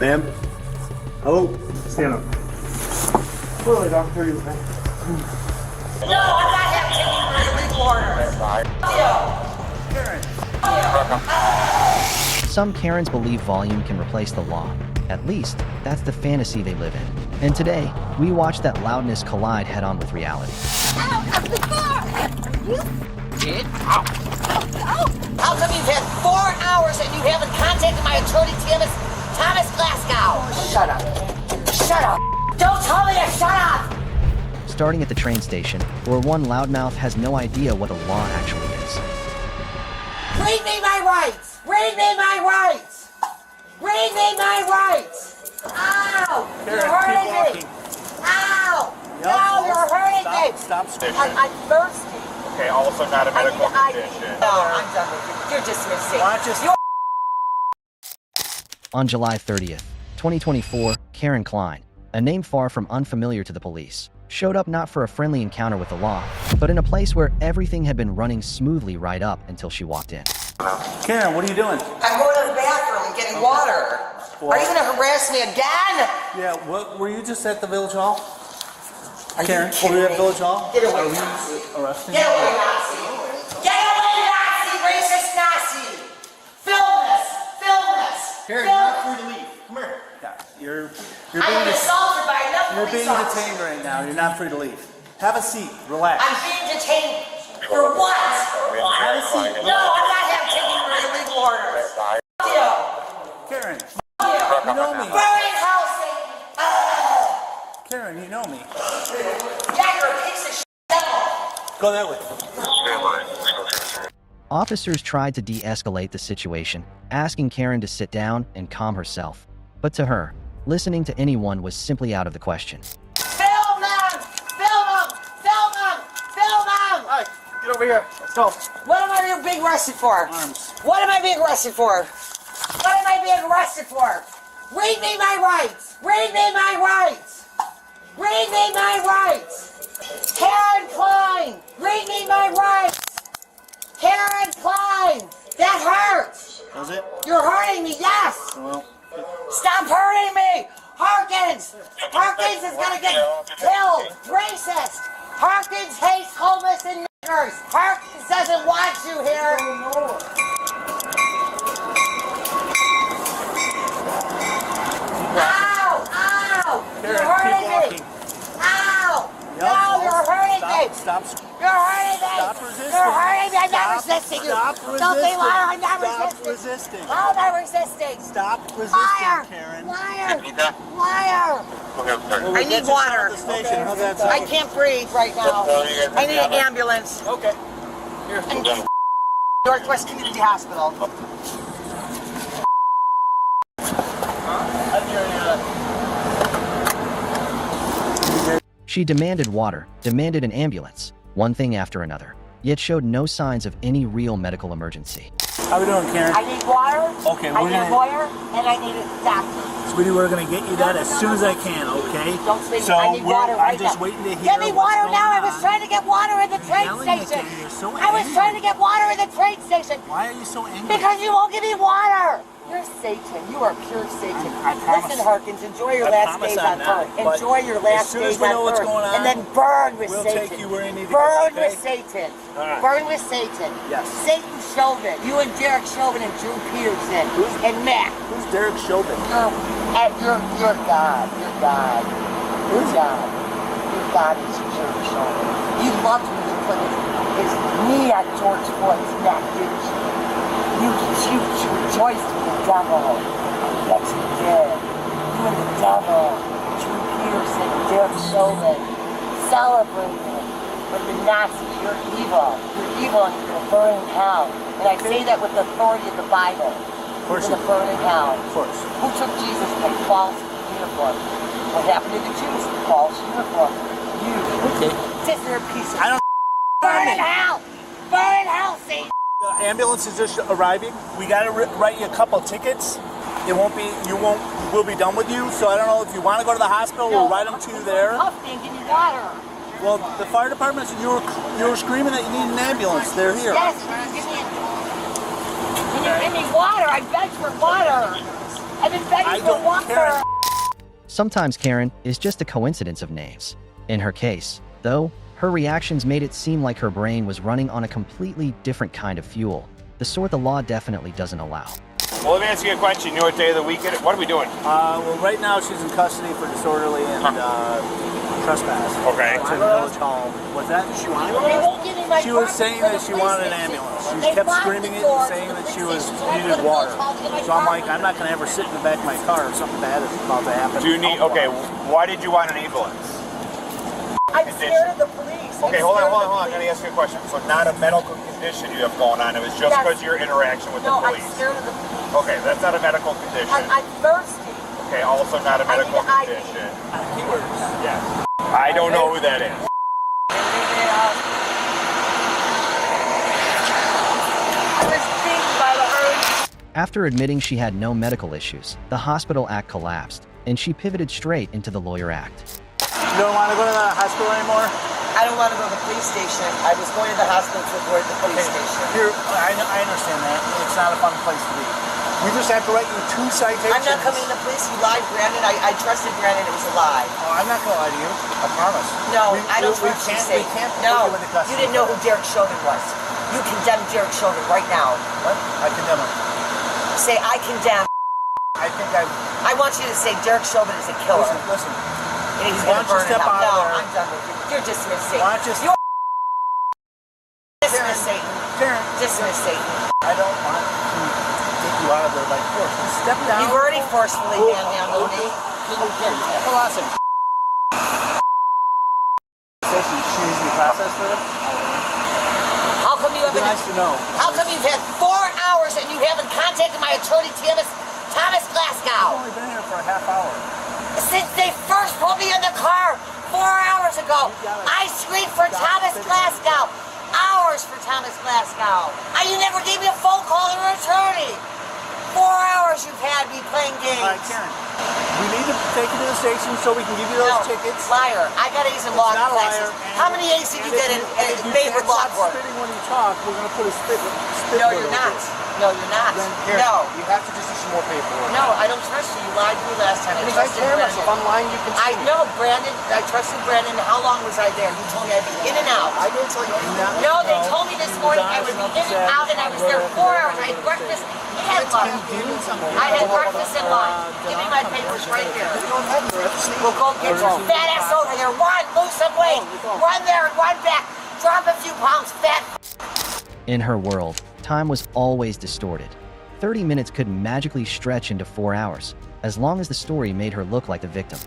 Ma'am? Hello? Stand up. Hello, doctor. No, I'm not having taking your legal orders. Some Karens believe volume can replace the law. At least, that's the fantasy they live in. And today, we watch that loudness collide head-on with reality. Out of the car! You did? How come you've had 4 hours and you haven't contacted my attorney, Thomas Glasgow? Shut up. Shut up. Don't tell me to shut up! Starting at the train station, where one loudmouth has no idea what a law actually is. Read me my rights! Read me my rights! Read me my rights! Ow! You're hurting me! Ow! Yep. No, you're hurting me! Stop. I'm thirsty. Okay, also not a medical condition. No, I'm done with you. You're dismissing. On July 30th, 2024, Karen Klein, a name far from unfamiliar to the police, showed up not for a friendly encounter with the law, but in a place where everything had been running smoothly right up until she walked in. Karen, what are you doing? I'm going to the bathroom and getting water. Are you going to harass me again? Yeah, what, were you just at the village hall? Are Karen, you kidding were you at me? village hall? Get away, Are we Nazi. arresting Get you? away, Nazi. Get away, Nazi, racist Nazi. Film this. Film this. Karen, Film you're not this. free to leave. Come here. Yeah, you're I'm being assaulted by enough you're police being officers. detained right now. You're not free to leave. Have a seat. Relax. I'm being detained for what? Have a seat. No, I'm not having taking your illegal orders. You. Karen, You. you know me. Burning house, Satan. Karen, you know me. Yeah, you're a piece of shit. Go that way. Officers tried to de-escalate the situation, asking Karen to sit down and calm herself. But to her, listening to anyone was simply out of the question. Film them! Film them! Film them! Film them! Hi, get over here. Let's go. What am I being arrested for? Arms. What am I being arrested for? What am I being arrested for? Read me my rights! Read me my rights! Read me my rights! Karen Klein! Read me my rights! Karen Klein! That hurts! Does it? You're hurting me, yes! Well, Stop hurting me! Harkins! Harkins is gonna get killed! Racist! Harkins hates homeless and niggers! Harkins doesn't want you here! Ow! Ow! You're Karen, hurting keep me! walking. Ow! Yep. No, you're hurting me! Stop. You're hurting me! Stop resisting. You're hurting me! I'm not Stop. resisting you! Stop Don't be resisting. liar! I'm not Stop resisting! resisting. How am I resisting? Stop resisting, Liar! Karen. Liar! Liar! Well, I we'll need get you water. to the station. How's that I sound? can't breathe right now. I need an ambulance. Okay. I need Northwest Community Hospital. She demanded water, demanded an ambulance, one thing after another, yet showed no signs of any real medical emergency. How we doing, Karen? I need water. Okay, I we're need a gonna- lawyer, and I need a doctor. Sweetie, we're gonna get you that as soon as I can, okay? Don't say So I need water right I'm just now. waiting to hear. Get me what's water going now. I on. was trying to get water at the train yelling at station. you. You're so I was angry. trying to get water at the train station. Why are you so angry? Because you won't give me water. You're Satan. You are pure Satan. I promise. Listen, Harkins, enjoy your I last promise days I'm on not, earth. but Enjoy your as last soon as days we on know what's earth. going on, and then burn with we'll Satan. take you where you need to burn go, with okay? Satan. All right. Burn with Satan. Yes. Satan Chauvin. You and Derek Chauvin and Drew Peterson. And Matt. Who's Derek Chauvin? You're God. You're God. Who's God? Your God is Derek Chauvin. You loved when you put his knee on George Floyd's neck, didn't you? You rejoiced with the devil. Yes, you did. You and the devil, Drew Peterson and Derek Chauvin, celebrated with the Nazis. You're evil. You're evil and you're going to burn in hell. And I say that with the authority of the Bible. Of course You're you going to burn in hell. Of course. Who took Jesus in a false uniform? What happened to the Jews? False uniform. You. Okay. Sit there, piece of I don't. burn in hell! Burn in hell, Satan! The ambulance is just arriving. We gotta write you a couple tickets. It won't be. We'll be done with you. So I don't know if you want to go to the hospital. We'll write them to you there. Cuff me and give me water. Well, the fire department said you were screaming that you need an ambulance. They're here. Yes, give me Can you give me water? I begged for water. I've been begging for water. Sometimes Karen is just a coincidence of names. In her case, though, her reactions made it seem like her brain was running on a completely different kind of fuel, the sort the law definitely doesn't allow. Well, let me ask you a question. You know what day of the week it is? What are we doing? Well, right now she's in custody for disorderly and trespass. Okay. To the village home. What's that? She was saying that she wanted an ambulance. She kept screaming it and saying that she needed water. So I'm like, I'm not going to ever sit in the back of my car if something bad is about to happen. Do you need, okay, why did you want an ambulance? I'm scared of the police. Okay, hold on. I'm going to ask you a question. So not a medical condition you have going on. It was just because of your interaction with the police. No, I'm scared of the police. Okay, that's not a medical condition. I'm thirsty. Okay, also not a medical condition. Yes. I don't know who that is. After admitting she had no medical issues, the hospital act collapsed, and she pivoted straight into the lawyer act. You don't want to go to the hospital anymore? I don't want to go to the police station. I was going to the hospital to avoid the police station. I understand that. It's not a fun place to be. We just have to write you 2 citations. I'm not coming to the police. You lied, Brandon. I trusted Brandon. It was a lie. Oh, I'm not going to lie to you. I promise. No, I don't trust you. We can't no, put you in the custody. you didn't know who Derek Chauvin was. You condemn Derek Chauvin right now. What? I condemn him. Say, I condemn. I want you to say Derek Chauvin is a killer. Listen. And he's going to burn it out. No, I'm done with you. You're dismissed, Satan. You're dismissed, Satan. Karen. Dismissed, Satan. I don't want to take you out of there by force. Just step down. You've already forcefully manhandled me. Hold on a second. She needs to be processed for this? How come you haven't... It's nice to know. How come you've had 4 hours and you haven't contacted my attorney, Thomas Glasgow? I've only been here for a half hour. Since they first put me in the car 4 hours ago, I screamed for Thomas Glasgow. Hours for Thomas Glasgow. You never gave me a phone call to your attorney. 4 hours you've had me playing games. All right, Karen. We need to take you to the station so we can give you those tickets. Liar. I got A's in law classes. How many A's did you get in Maywood Law Court? Spitting when you talk, we're going to put a spit. No, you're not. No, you're not. No. You have to just do some more paperwork. No, I don't trust you. You lied to me last time. I trusted Brandon. If I'm lying, you can I know, Brandon. I trusted Brandon. How long was I there? You told me I'd be in and out. I didn't tell you. No, they told me this morning I would be in and out, and I was there 4 hours. I had breakfast and lunch. I had breakfast and lunch. Give me my papers right here. Well, go get your fat ass over there. Run, lose some weight. Run there and run back. Drop a few pounds, fat. In her world, time was always distorted. 30 minutes could magically stretch into 4 hours, as long as the story made her look like the victim.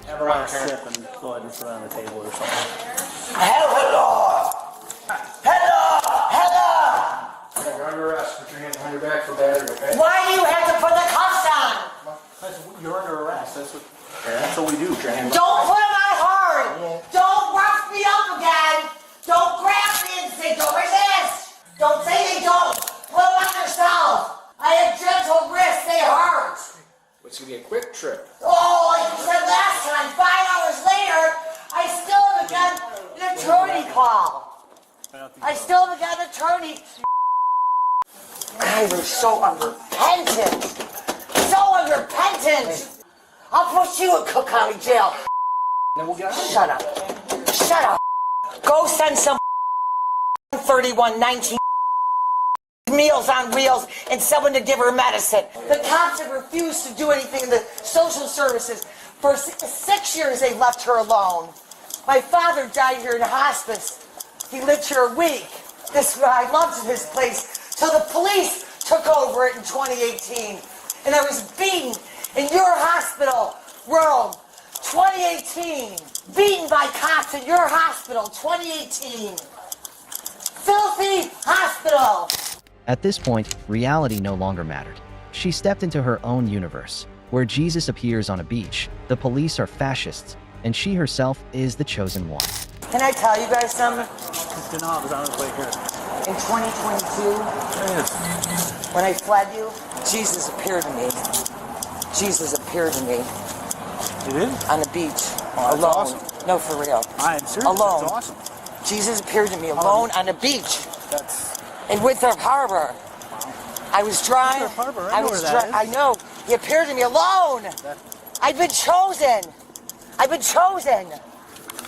Never mind, sip and go ahead and put it on the table or something. Hello! You're under arrest. Put your hands behind your back for battery, okay? Why do you have to put the cuffs on? You're under arrest. That's what we do. Put your hands. Don't put them on hard. Don't rough me up again. Don't grab me and say, don't resist. Don't say they don't. Put them on yourself. I have gentle wrists. They hurt. It's going to be a quick trip. Oh, like you said last time, 5 hours later, I still haven't got an attorney call. I still haven't got an attorney. God, you're so unrepentant. So unrepentant. I'll put you in Cook County Jail. Then we'll get out. Shut up. Shut up. Go send some 3119 Meals on Wheels and someone to give her medicine. The cops have refused to do anything in the social services. For 6 years, they left her alone. My father died here in hospice. He lived here a week. I loved this place till the police took over it in 2018. And I was beaten in your hospital room, 2018. Beaten by cops in your hospital, 2018. Filthy hospital. At this point, reality no longer mattered. She stepped into her own universe, where Jesus appears on a beach, the police are fascists, and she herself is the chosen one. Can I tell you guys something? No, I was on his way here. In 2022, when I fled you, Jesus appeared to me. Jesus appeared to me. You did? On the beach. Oh, alone. Awesome. No, for real. I am serious. Alone. That's awesome. Jesus appeared to me alone on the beach. That's... In Winter Harbor. I was dry. Harbor, I was dry. I know. He appeared to me alone. I've been chosen. I've been chosen.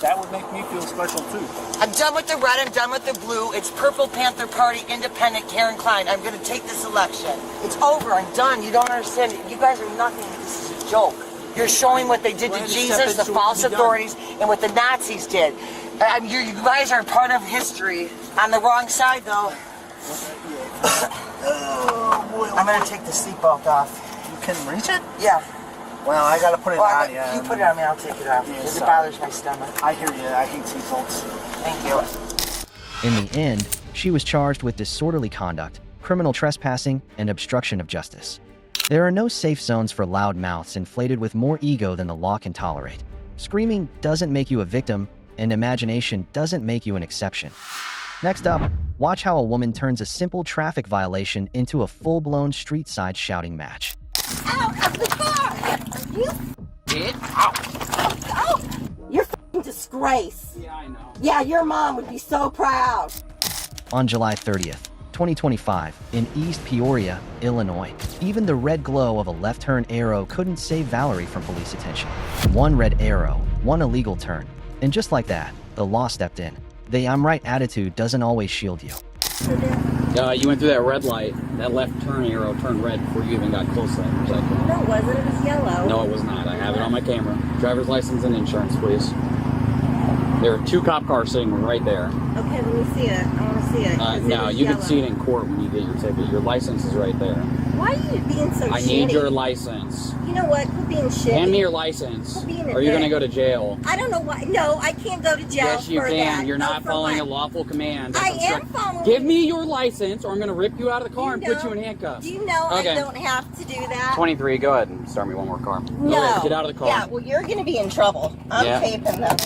That would make me feel special too. I'm done with the red. I'm done with the blue. It's Purple Panther Party, Independent, Karen Klein. I'm going to take this election. It's over. I'm done. You don't understand. You guys are nothing. This is a joke. You're showing what they did to Jesus, the false authorities, and what the Nazis did. You guys are part of history. On the wrong side, though. I'm going to take the seatbelt off. You can reach it? Yeah. Well, I gotta put it on, yeah. You put it on me, I'll take it off. Because it bothers my stomach. I hear you, I hate seatbelts. Thank you. In the end, she was charged with disorderly conduct, criminal trespassing, and obstruction of justice. There are no safe zones for loudmouths inflated with more ego than the law can tolerate. Screaming doesn't make you a victim, and imagination doesn't make you an exception. Next up, watch how a woman turns a simple traffic violation into a full-blown street-side shouting match. Out of the car! You Get out. oh, you're f***ing disgrace. Yeah, I know. Yeah, your mom would be so proud. On July 30th, 2025, in East Peoria, Illinois, even the red glow of a left turn arrow couldn't save Valerie from police attention. One red arrow, one illegal turn, and just like that, the law stepped in. The I'm right attitude doesn't always shield you. You went through that red light. That left turn arrow turned red before you even got close to that intersection. No, it wasn't. It was yellow. No, it was not. I have it on my camera. Driver's license and insurance, please. There are 2 cop cars sitting right there. Okay, let me see it. I want to see it. 'Cause it No, was you yellow. can see it in court when you get your ticket. Your license is right there. Why are you being so I shitty? need your license. You know what? Quit being shitty. Hand me your license, Quit being a or you're going to dick. go to jail. I don't know why. No, I can't go to jail Yes, you for can. that. You're No, not for following a what? lawful command. I That's am instruct- following. Give me your license, or I'm going to rip you out of the car and You put you know- in handcuffs. Do you know Okay. I don't have to do that? 23, go ahead and start me one more car. No. Okay, get out of the car. Yeah, well, you're going to be in trouble. I'm Yeah. taping them.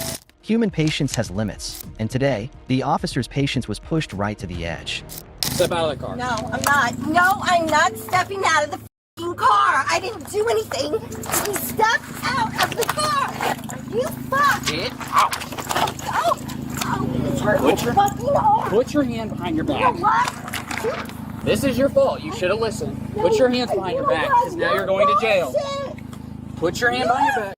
Human patience has limits, and today, the officer's patience was pushed right to the edge. Step out of the car. No, I'm not. No, I'm not stepping out of the f***ing car. I didn't do anything. You stepped out of the car. You fuck. Get out. Oh, it's hurt Put my your- fucking arm. Put your hand behind your You know back. what? This is your fault. You should have listened. Put your hands behind your back, because now you're going to jail. Put your hand behind your back.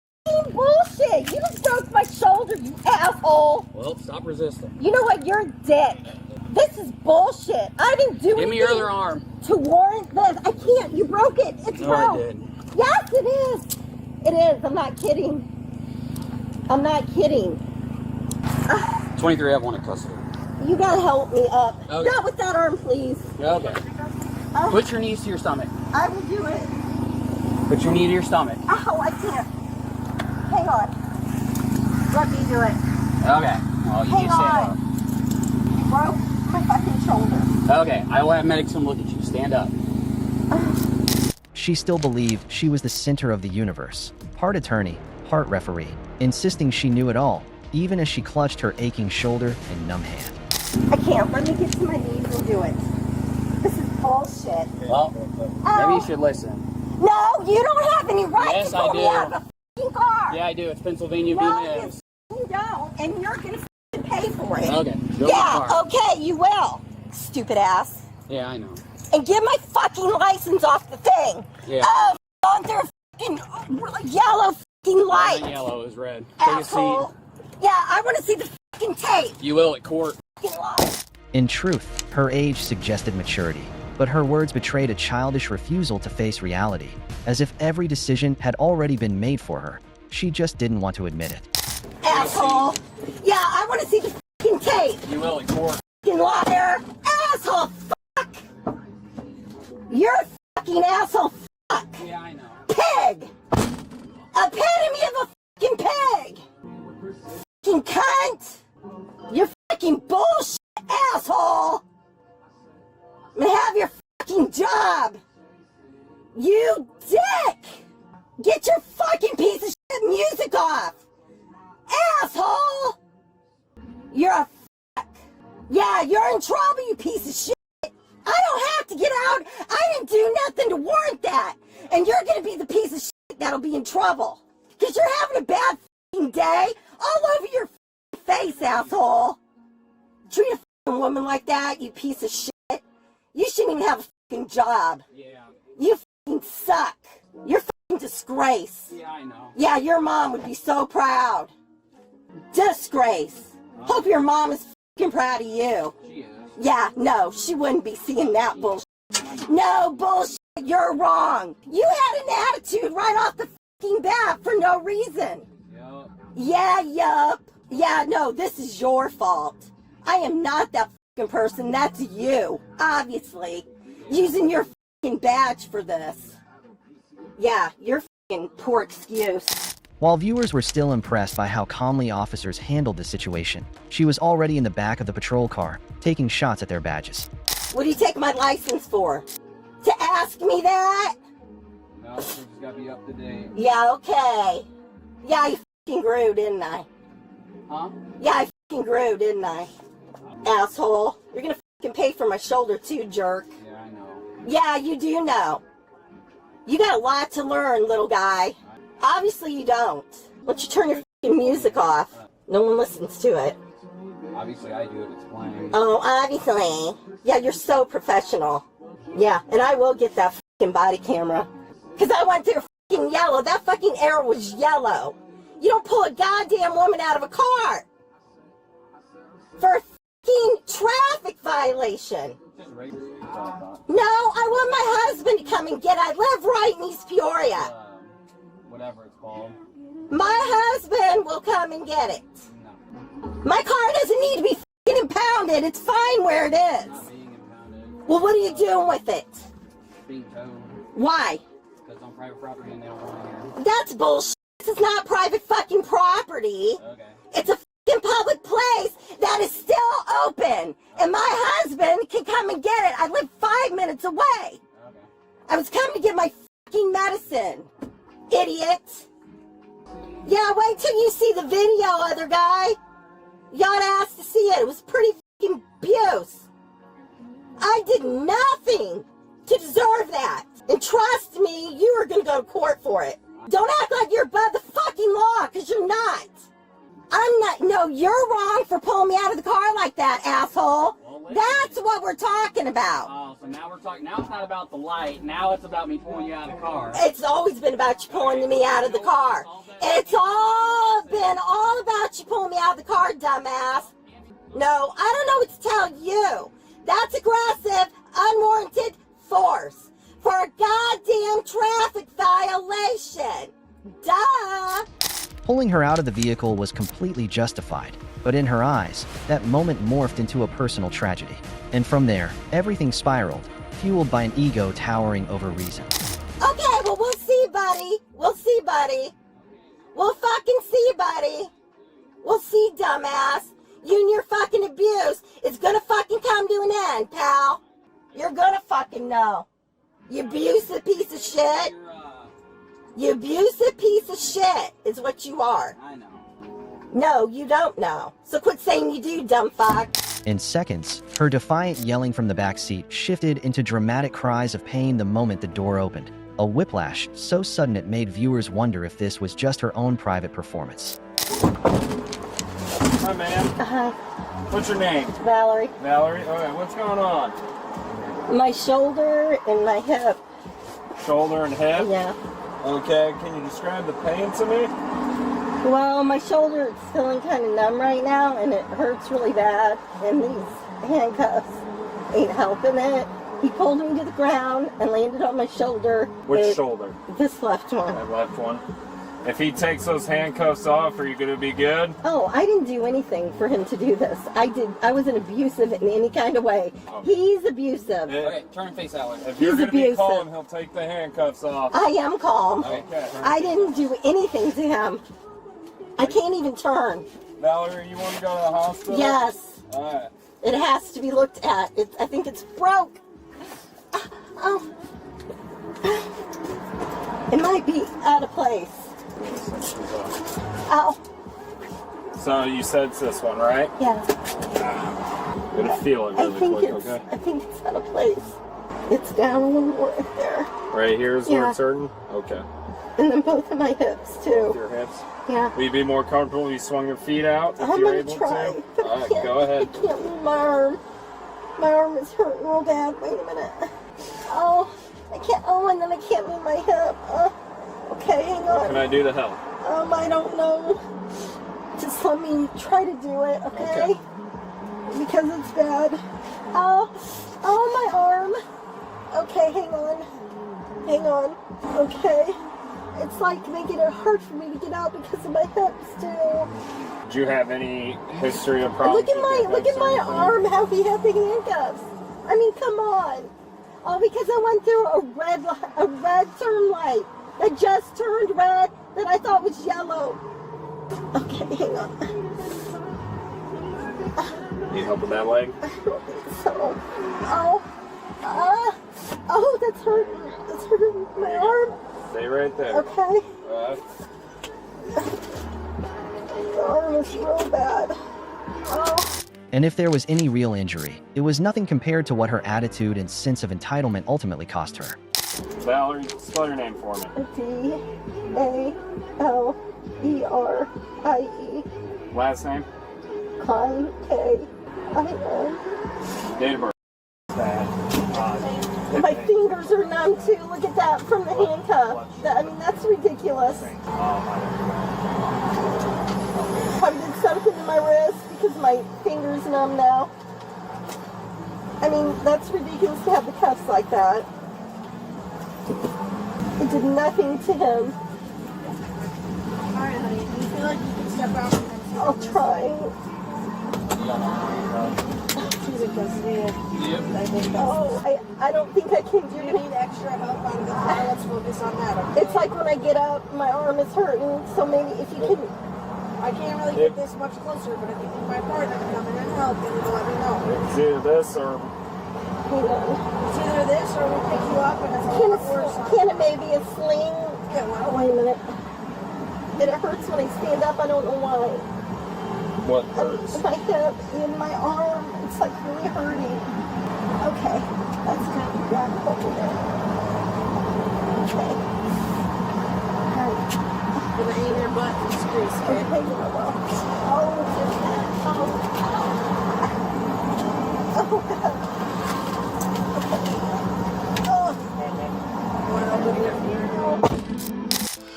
Bullshit. You just broke my shoulder, you asshole. Well, stop resisting. You know what? You're a dick. This is bullshit. I didn't do anything. Give me your other arm. To warrant this. I can't. You broke it. It's No, broke. I did. Yes, it is. It is. I'm not kidding. I'm not kidding. 23, I have one in custody. You gotta help me up. Okay. Not with that arm, please. Okay. Put your knees to your stomach. I will do it. Put your knee to your stomach. Ow, I can't. Hang on. Let me do it. Okay. Well, you Hang need to stand on. You broke my fucking shoulder. up. Okay. I will have medics come look at you. Stand up. She still believed she was the center of the universe, part attorney, part referee, insisting she knew it all, even as she clutched her aching shoulder and numb hand. I can't. Let me get to my knees and do it. This is bullshit. Well, maybe you should listen. No, you don't have any right Yes, to pull I me do. out of a fucking car. Yeah, I do. It's Pennsylvania v. No, Mims. you don't, and you're gonna fucking pay for it. Okay. Go to the Yeah, car. okay, you will. Stupid ass. Yeah, I know. And get my fucking license off the thing. Yeah. Oh, on their fucking yellow fucking Red light. and yellow is red. Take a Asshole. seat. Yeah, I want to see the fucking tape. You will at court. Fucking light. In truth, her age suggested maturity, but her words betrayed a childish refusal to face reality, as if every decision had already been made for her. She just didn't want to admit it. Asshole. Yeah, I want to see the fucking tape. You will at court. Fucking liar. Asshole. Fuck. You're a fucking asshole. Fuck. Yeah, I know. Pig. Epitome of a fucking pig. Fucking cunt. You're fucking bullshit, asshole. I'm gonna have your fucking job. You dick. Get your fucking piece of shit music off. Asshole. You're a fuck. Yeah, you're in trouble, you piece of shit. I don't have to get out. I didn't do nothing to warrant that. And you're gonna be the piece of shit that'll be in trouble. Cause you're having a bad fucking day all over your face, asshole. Treat a fucking woman like that, you piece of shit. You shouldn't even have a fucking job. Yeah. You fucking suck. You're fucking disgrace. Yeah, I know. Yeah, your mom would be so proud. Disgrace. Hope your mom is fucking proud of you. She is. Yeah, no, she wouldn't be seeing that bullshit. No bullshit, you're wrong. You had an attitude right off the fucking bat for no reason. Yup. Yeah, yup. Yeah, no, this is your fault. I am not that fucking person, that's you, obviously. Using your fucking badge for this. Yeah, your fucking poor excuse. While viewers were still impressed by how calmly officers handled the situation, she was already in the back of the patrol car, taking shots at their badges. What do you take my license for? To ask me that? No, we just gotta be up to date. Yeah, okay. Yeah, I fucking grew, didn't I? Huh? Yeah, I fucking grew, didn't I? Asshole. You're gonna fucking pay for my shoulder too, jerk. Yeah, I know. Yeah, you do know. You got a lot to learn, little guy. Obviously you don't. Why don't you turn your fucking music off? No one listens to it. Obviously, I do it. It's playing. Oh, obviously. Yeah, you're so professional. Yeah, and I will get that fucking body camera. Because I went through fucking yellow. That fucking arrow was yellow. You don't pull a goddamn woman out of a car for a fucking traffic violation. Just regular speed talk. No, I want my husband to come and get it. I live right in East Peoria. Whatever it's called. My husband will come and get it. No. My car doesn't need to be fucking impounded. It's fine where it is. Not being impounded. Well, what are you doing with it? It's being towed. Why? Because it's on private property and they don't want it here. That's bullshit. This is not private fucking property. Okay. It's a fucking public place that is still open. And my husband can come and get it. I live 5 minutes away. Okay. I was coming to get my fucking medicine. Idiot. Yeah, wait till you see the video, other guy. You ought to ask to see it. It was pretty fucking abuse. I did nothing to deserve that. And trust me, you are going to go to court for it. Don't act like you're above the fucking law, because you're not. I'm not. No, you're wrong for pulling me out of the car like that, asshole. That's what we're talking about. Oh, so now we're talking. Now it's not about the light. Now it's about me pulling you out of the car. It's always been about you pulling me out of the car. It's all been all about you pulling me out of the car, dumbass. No, I don't know what to tell you. That's aggressive, unwarranted force for a goddamn traffic violation. Duh. Pulling her out of the vehicle was completely justified, but in her eyes, that moment morphed into a personal tragedy. And from there, everything spiraled, fueled by an ego towering over reason. Okay, well, we'll see, buddy. We'll see, buddy. We'll fucking see, buddy. We'll see, dumbass. You and your fucking abuse is gonna fucking come to an end, pal. You're gonna fucking know. You abusive piece of shit. You abusive piece of shit is what you are. I know. No, you don't know. So quit saying you do, dumb fuck. In seconds, her defiant yelling from the back seat shifted into dramatic cries of pain the moment the door opened. A whiplash so sudden it made viewers wonder if this was just her own private performance. Hi, ma'am. Hi, What's your name? Valerie. Valerie? Okay, what's going on? My shoulder and my hip. Shoulder and hip? Yeah. Okay, can you describe the pain to me? Well, my shoulder is feeling kind of numb right now, and it hurts really bad. And these handcuffs ain't helping it. He pulled me to the ground and landed on my shoulder. Which shoulder? This left one. That left one. If he takes those handcuffs off, are you going to be good? Oh, I didn't do anything for him to do this. I wasn't abusive in any kind of way. He's abusive. Okay, turn and face that way. If you're He's going to be abusive. calm, he'll take the handcuffs off. I am calm. Okay. I didn't do anything to him. I can't even turn. Valerie, you want to go to the hospital? Yes. All right. It has to be looked at. I think it's broke. Oh. It might be out of place. Ow. So you said it's this one, right? Yeah. I'm gonna feel it really quick, okay? I think it's out of place. It's down a little more right there. Right here is where Yeah. it's hurting? Okay. And then both of my hips, With too. your hips? Yeah. Will you be more comfortable if you swung your feet out if I'm you're gonna able try. to? but I All right, can't- go ahead. I can't move my arm. My arm is hurting real bad. Wait a minute. Oh, I can't. Oh, and then I can't move my hip. Okay, hang on. What can I do to help? I don't know. Just let me try to do it, okay? Because it's bad. Oh, my arm. Okay, hang on. Hang on. Okay. It's like making it hard for me to get out because of my hips too. Do you have any history of problems? Look at my arm, how he had the handcuffs. I mean, come on. All because I went through a red turn light that just turned red that I thought was yellow. Okay, hang on. Need help with that leg? I don't think so. Oh, that's hurting. That's hurting my arm. Stay right there. Okay. The arm is real bad. Oh. And if there was any real injury, it was nothing compared to what her attitude and sense of entitlement ultimately cost her. Valerie, spell your name for me. D-A-L-E-R-I-E. Last name? Klein, K-I-N. Date of birth. My fingers are numb too. Look at that from the handcuff. That's ridiculous. Probably did something to my wrist because my finger's numb now. That's ridiculous to have the cuffs like that. It did nothing to him. Alright, honey. Do you feel like you can step out? I'll try. She's in custody. Yep. I think I don't think I can do do you it. need extra help out of the car? Let's focus on that, okay? It's like when I get up, my arm is hurting. So maybe if you can. I can't really get this much closer, but if you need my partner to come in and help, then you'll let me know. It's either this or... Hang on. It's either this or we'll pick you up and it's a Can lot worse. it maybe a sling? Yeah, well, Wait a minute. It hurts when I stand up. I don't know why. What hurts? My hip and my arm. It's like really hurting. Okay. That's good. Yeah, hold it there. Okay. You're gonna aim your butt and squeeze, okay? Okay, you know well. Oh, just that. Oh, God.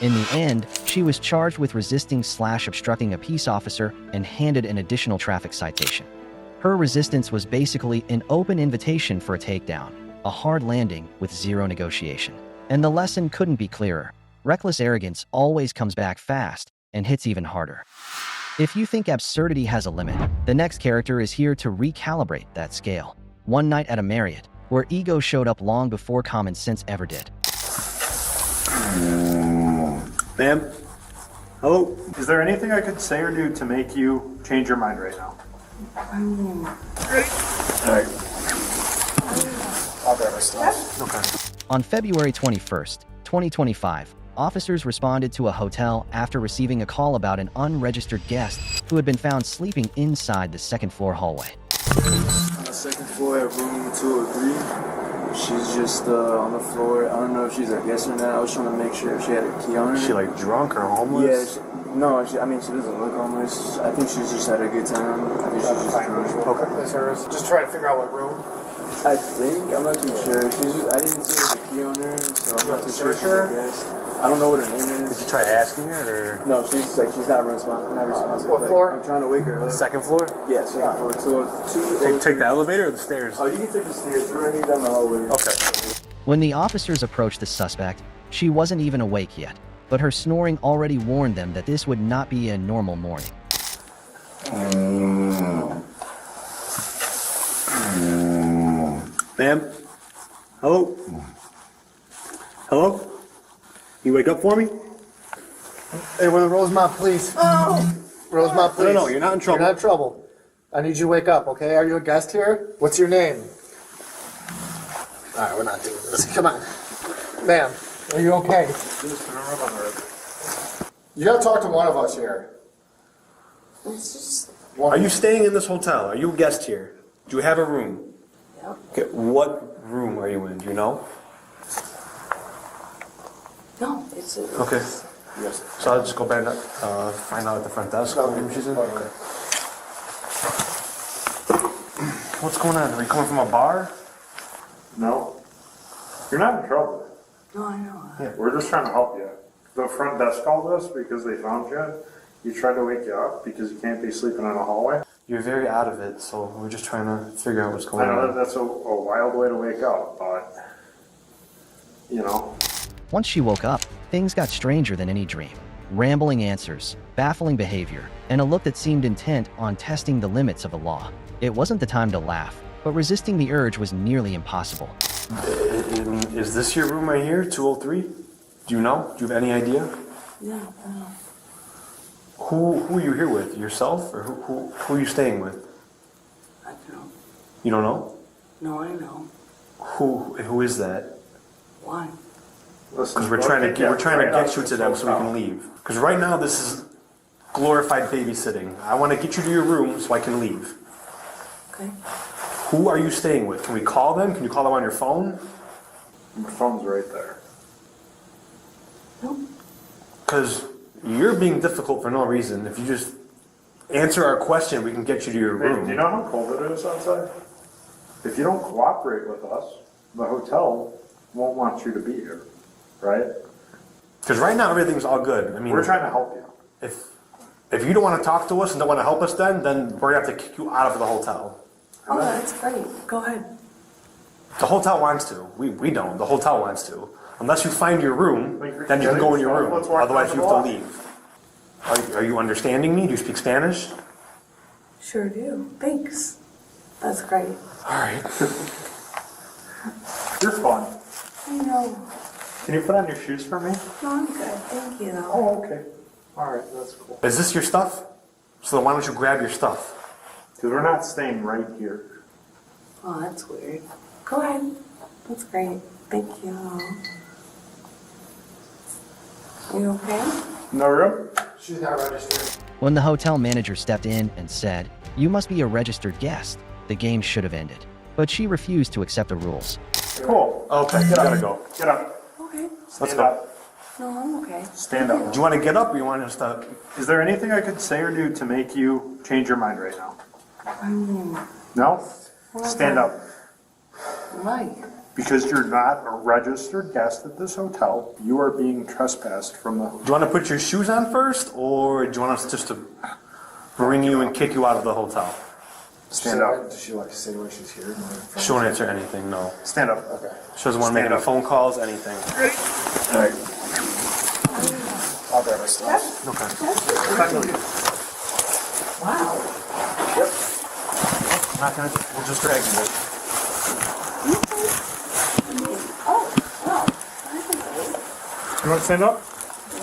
In the end, she was charged with resisting/obstructing a peace officer and handed an additional traffic citation. Her resistance was basically an open invitation for a takedown, a hard landing with zero negotiation. And the lesson couldn't be clearer. Reckless arrogance always comes back fast and hits even harder. If you think absurdity has a limit, the next character is here to recalibrate that scale. One night at a Marriott, where ego showed up long before common sense ever did. Ma'am? Hello? Is there anything I could say or do to make you change your mind right now? Alright. I'll grab my stuff. Okay. On February 21st, 2025, officers responded to a hotel after receiving a call about an unregistered guest who had been found sleeping inside the second-floor hallway. On the second floor at room 203. She's just on the floor. I don't know if she's a guest or not. I was trying to make sure if she had a key on her. Is she like drunk or homeless? Yeah. She doesn't look homeless. I think she's just had a good time. I think she's just drunk. Okay. That's hers. Just try to figure out what room. I think. I'm not too sure. I didn't see her key on her, so I'm not too sure if she's a guest. I don't know what her name is. Did you try asking her or? No, she's not responsible. What floor? I'm trying to wake her up. Second floor? Yeah, second floor. Take the elevator or the stairs? Oh, you can take the stairs. We're right here down the hallway. Okay. When the officers approached the suspect, she wasn't even awake yet, but her snoring already warned them that this would not be a normal morning. Ma'am? Hello? Hello? You wake up for me? Hey, Rosemont, please. Rosemont, please. No, you're not in trouble. You're not in trouble. I need you to wake up, okay? Are you a guest here? What's your name? All right, we're not doing this. Come on. Ma'am, are you okay? You gotta talk to one of us here. Are you staying in this hotel? Are you a guest here? Do you have a room? Yeah. Okay, what room are you in? Do you know? No, it's a... Okay. Yes. So I'll just go back, find out at the front desk what room she's in. Okay. What's going on? Are you coming from a bar? No. You're not in trouble. No, I know. Yeah, we're just trying to help you. The front desk called us because they found you. You tried to wake you up because you can't be sleeping in a hallway. You're very out of it, so we're just trying to figure out what's going I know on. that's a wild way to wake up, but, you know. Once she woke up, things got stranger than any dream. Rambling answers, baffling behavior, and a look that seemed intent on testing the limits of the law. It wasn't the time to laugh, but resisting the urge was nearly impossible. Is this your room right here, 203? Do you know? Do you have any idea? Yeah, Who are you here with? Yourself? Or who are you staying with? I don't know. You don't know? No, I know. Who is that? Why? Because we're trying to get you to them so we can leave. Because right now this is glorified babysitting. I want to get you to your room so I can leave. Okay. Who are you staying with? Can we call them? Can you call them on your phone? My phone's right there. Nope. Because you're being difficult for no reason. If you just answer our question, we can get you to your Hey, room. do you know how cold it is outside? If you don't cooperate with us, the hotel won't want you to be here, right? Because right now everything's all good. I mean, We're trying to help you. if you don't want to talk to us and don't want to help us, then we're gonna have to kick you out of the hotel. Oh, that's great. Go ahead. The hotel wants to. We don't. The hotel wants to. Unless you find your room, then you can go in your room. Otherwise, you have to leave. Are you understanding me? Do you speak Spanish? Sure do. Thanks. That's great. All right. You're fun. I know. Can you put on your shoes for me? No, I'm good. Thank you, though. Oh, okay. All right, that's cool. Is this your stuff? So then why don't you grab your stuff? Because we're not staying right here. Oh, that's weird. Go ahead. That's great. Thank you. Are you okay? No room? She's not registered. When the hotel manager stepped in and said, "You must be a registered guest," the game should have ended. But she refused to accept the rules. Cool. Okay, you gotta go. Get up. Okay. Let's Stand go. up. No, I'm okay. Stand up. Do you want to get up or you want us to? Is there anything I could say or do to make you change your mind right now? No? Stand up. Why? Because you're not a registered guest at this hotel. You are being trespassed from the Do you want to put your shoes on first, or do you want us just to bring you and kick you out of the hotel? Stand up. Does she like say where she's here? She won't answer anything. No. Stand up. Okay. She doesn't want to make Stand any up. phone calls. Anything. All right. I'll grab her stuff. Okay. Wow. I'm not gonna. We'll just drag you. Oh, well. You want to stand up?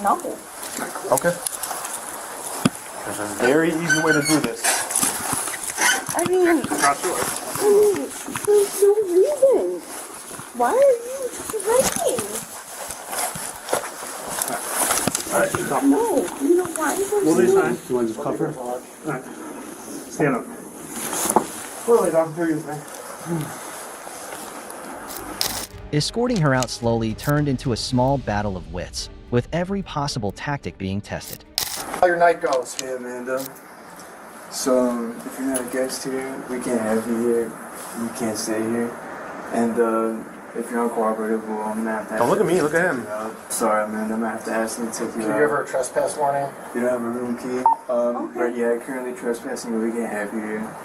No. Okay. There's a very easy way to do this. I mean, Cross your legs. there's no reason. Why are you striking? All right, stop. No, you know why? We'll be fine. You want to just cover? All right. Stand up. Really, don't do your thing. Escorting her out slowly turned into a small battle of wits, with every possible tactic being tested. How your night goes. Hey Amanda. So if you're not a guest here, we can't have you here. You can't stay here. And if you're uncooperative, well, I'm gonna have to. Don't look at me. Look at him. Sorry, Amanda. I'm gonna have to ask them to take you Can out. you give her a trespass warning? You don't have a room key. But yeah, currently trespassing, but we can't have you here.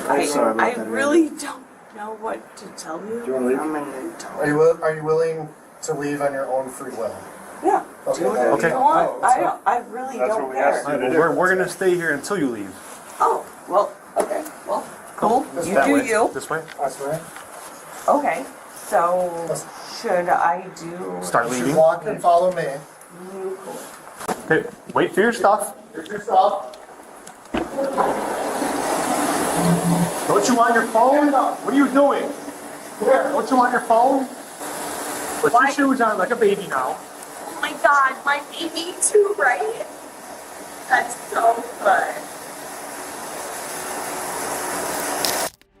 I Sorry about that. really don't know what to tell you. Do you want to leave? I'm gonna tell Are you willing to leave on your own free will? Yeah. Okay. Okay. I really That's don't what we care. asked. We're gonna stay here until you leave. Oh, well, okay. Well, cool. You That do way. you. This way. That's right. Okay. So, should I do... Start You should leaving. walk and follow me. Okay. Wait for your stuff. Here's your stuff. Don't you want your phone? What are you doing? Don't you want your phone? Put your shoes on like a baby now. Oh my god, my baby too, right? That's so good.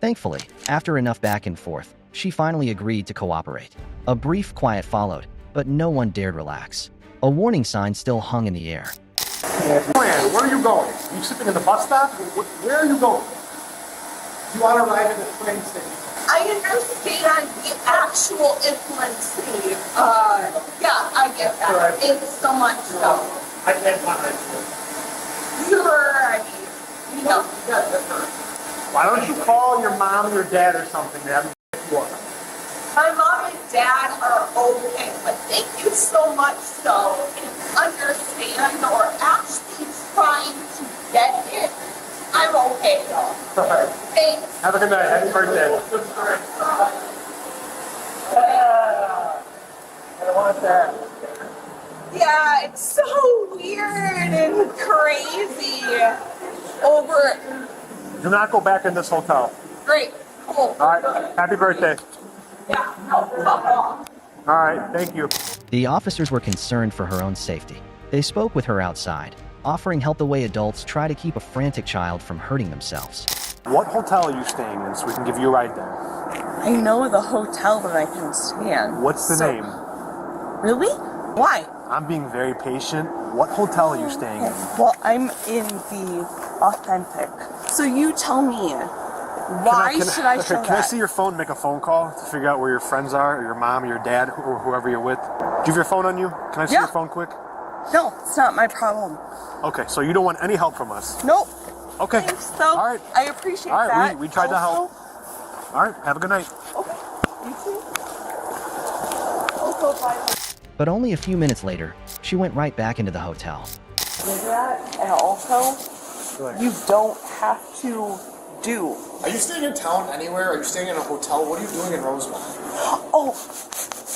Thankfully, after enough back and forth, she finally agreed to cooperate. A brief quiet followed, but no one dared relax. A warning sign still hung in the air. Where are you going? Are you sitting in the bus stop? Where are you going? You want to ride to the train station? I understand the actual infancy. Yeah, I get that. It's so much so. I can't find it. You're, you know. Why don't you call your mom or your dad or something to have them pick you up? My mom and dad are okay, but thank you so much so and understand or actually trying to get it. I'm okay though. Thanks. Have a good night. Happy birthday. I want that. Yeah, it's so weird and crazy. Over. Do not go back in this hotel. Great. Cool. All right. Happy birthday. Yeah. No. All right. Thank you. The officers were concerned for her own safety. They spoke with her outside, offering help the way adults try to keep a frantic child from hurting themselves. What hotel are you staying in so we can give you a ride there? I know the hotel that I can stay in. What's the name? Really? Why? I'm being very patient. What hotel are you staying in? Well, I'm in the authentic. So you tell me, why should I show Can I that? see your phone, make a phone call to figure out where your friends are, or your mom, or your dad, or whoever you're with? Do you have your phone on you? Can I see Yeah. your phone quick? No, it's not my problem. Okay, so you don't want any help from us? Nope. Okay. Thanks, though. All right. I appreciate All right, that. we tried to help. All right, have a good night. Okay. You too. Also, bye. But only a few minutes later, she went right back into the hotel. Do that, and also, you don't have to do. Are you staying in town anywhere? Are you staying in a hotel? What are you doing in Rosemont? Oh,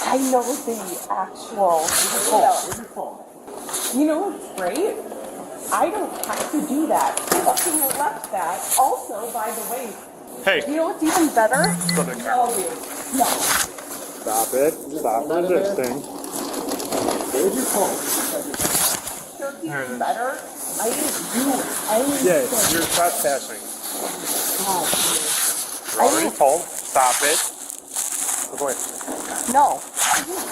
I know the actual. Where's your phone? You know what's great? I don't have to do that. Fucking left that. Also, by the way, Hey. you know what's even better? Go to the car. No, dude. No. Stop it. Stop resisting. Where's your phone? You know what's even better? I didn't do anything. Yeah, you're trespassing. Oh, You're already told. Stop it. Look away. no.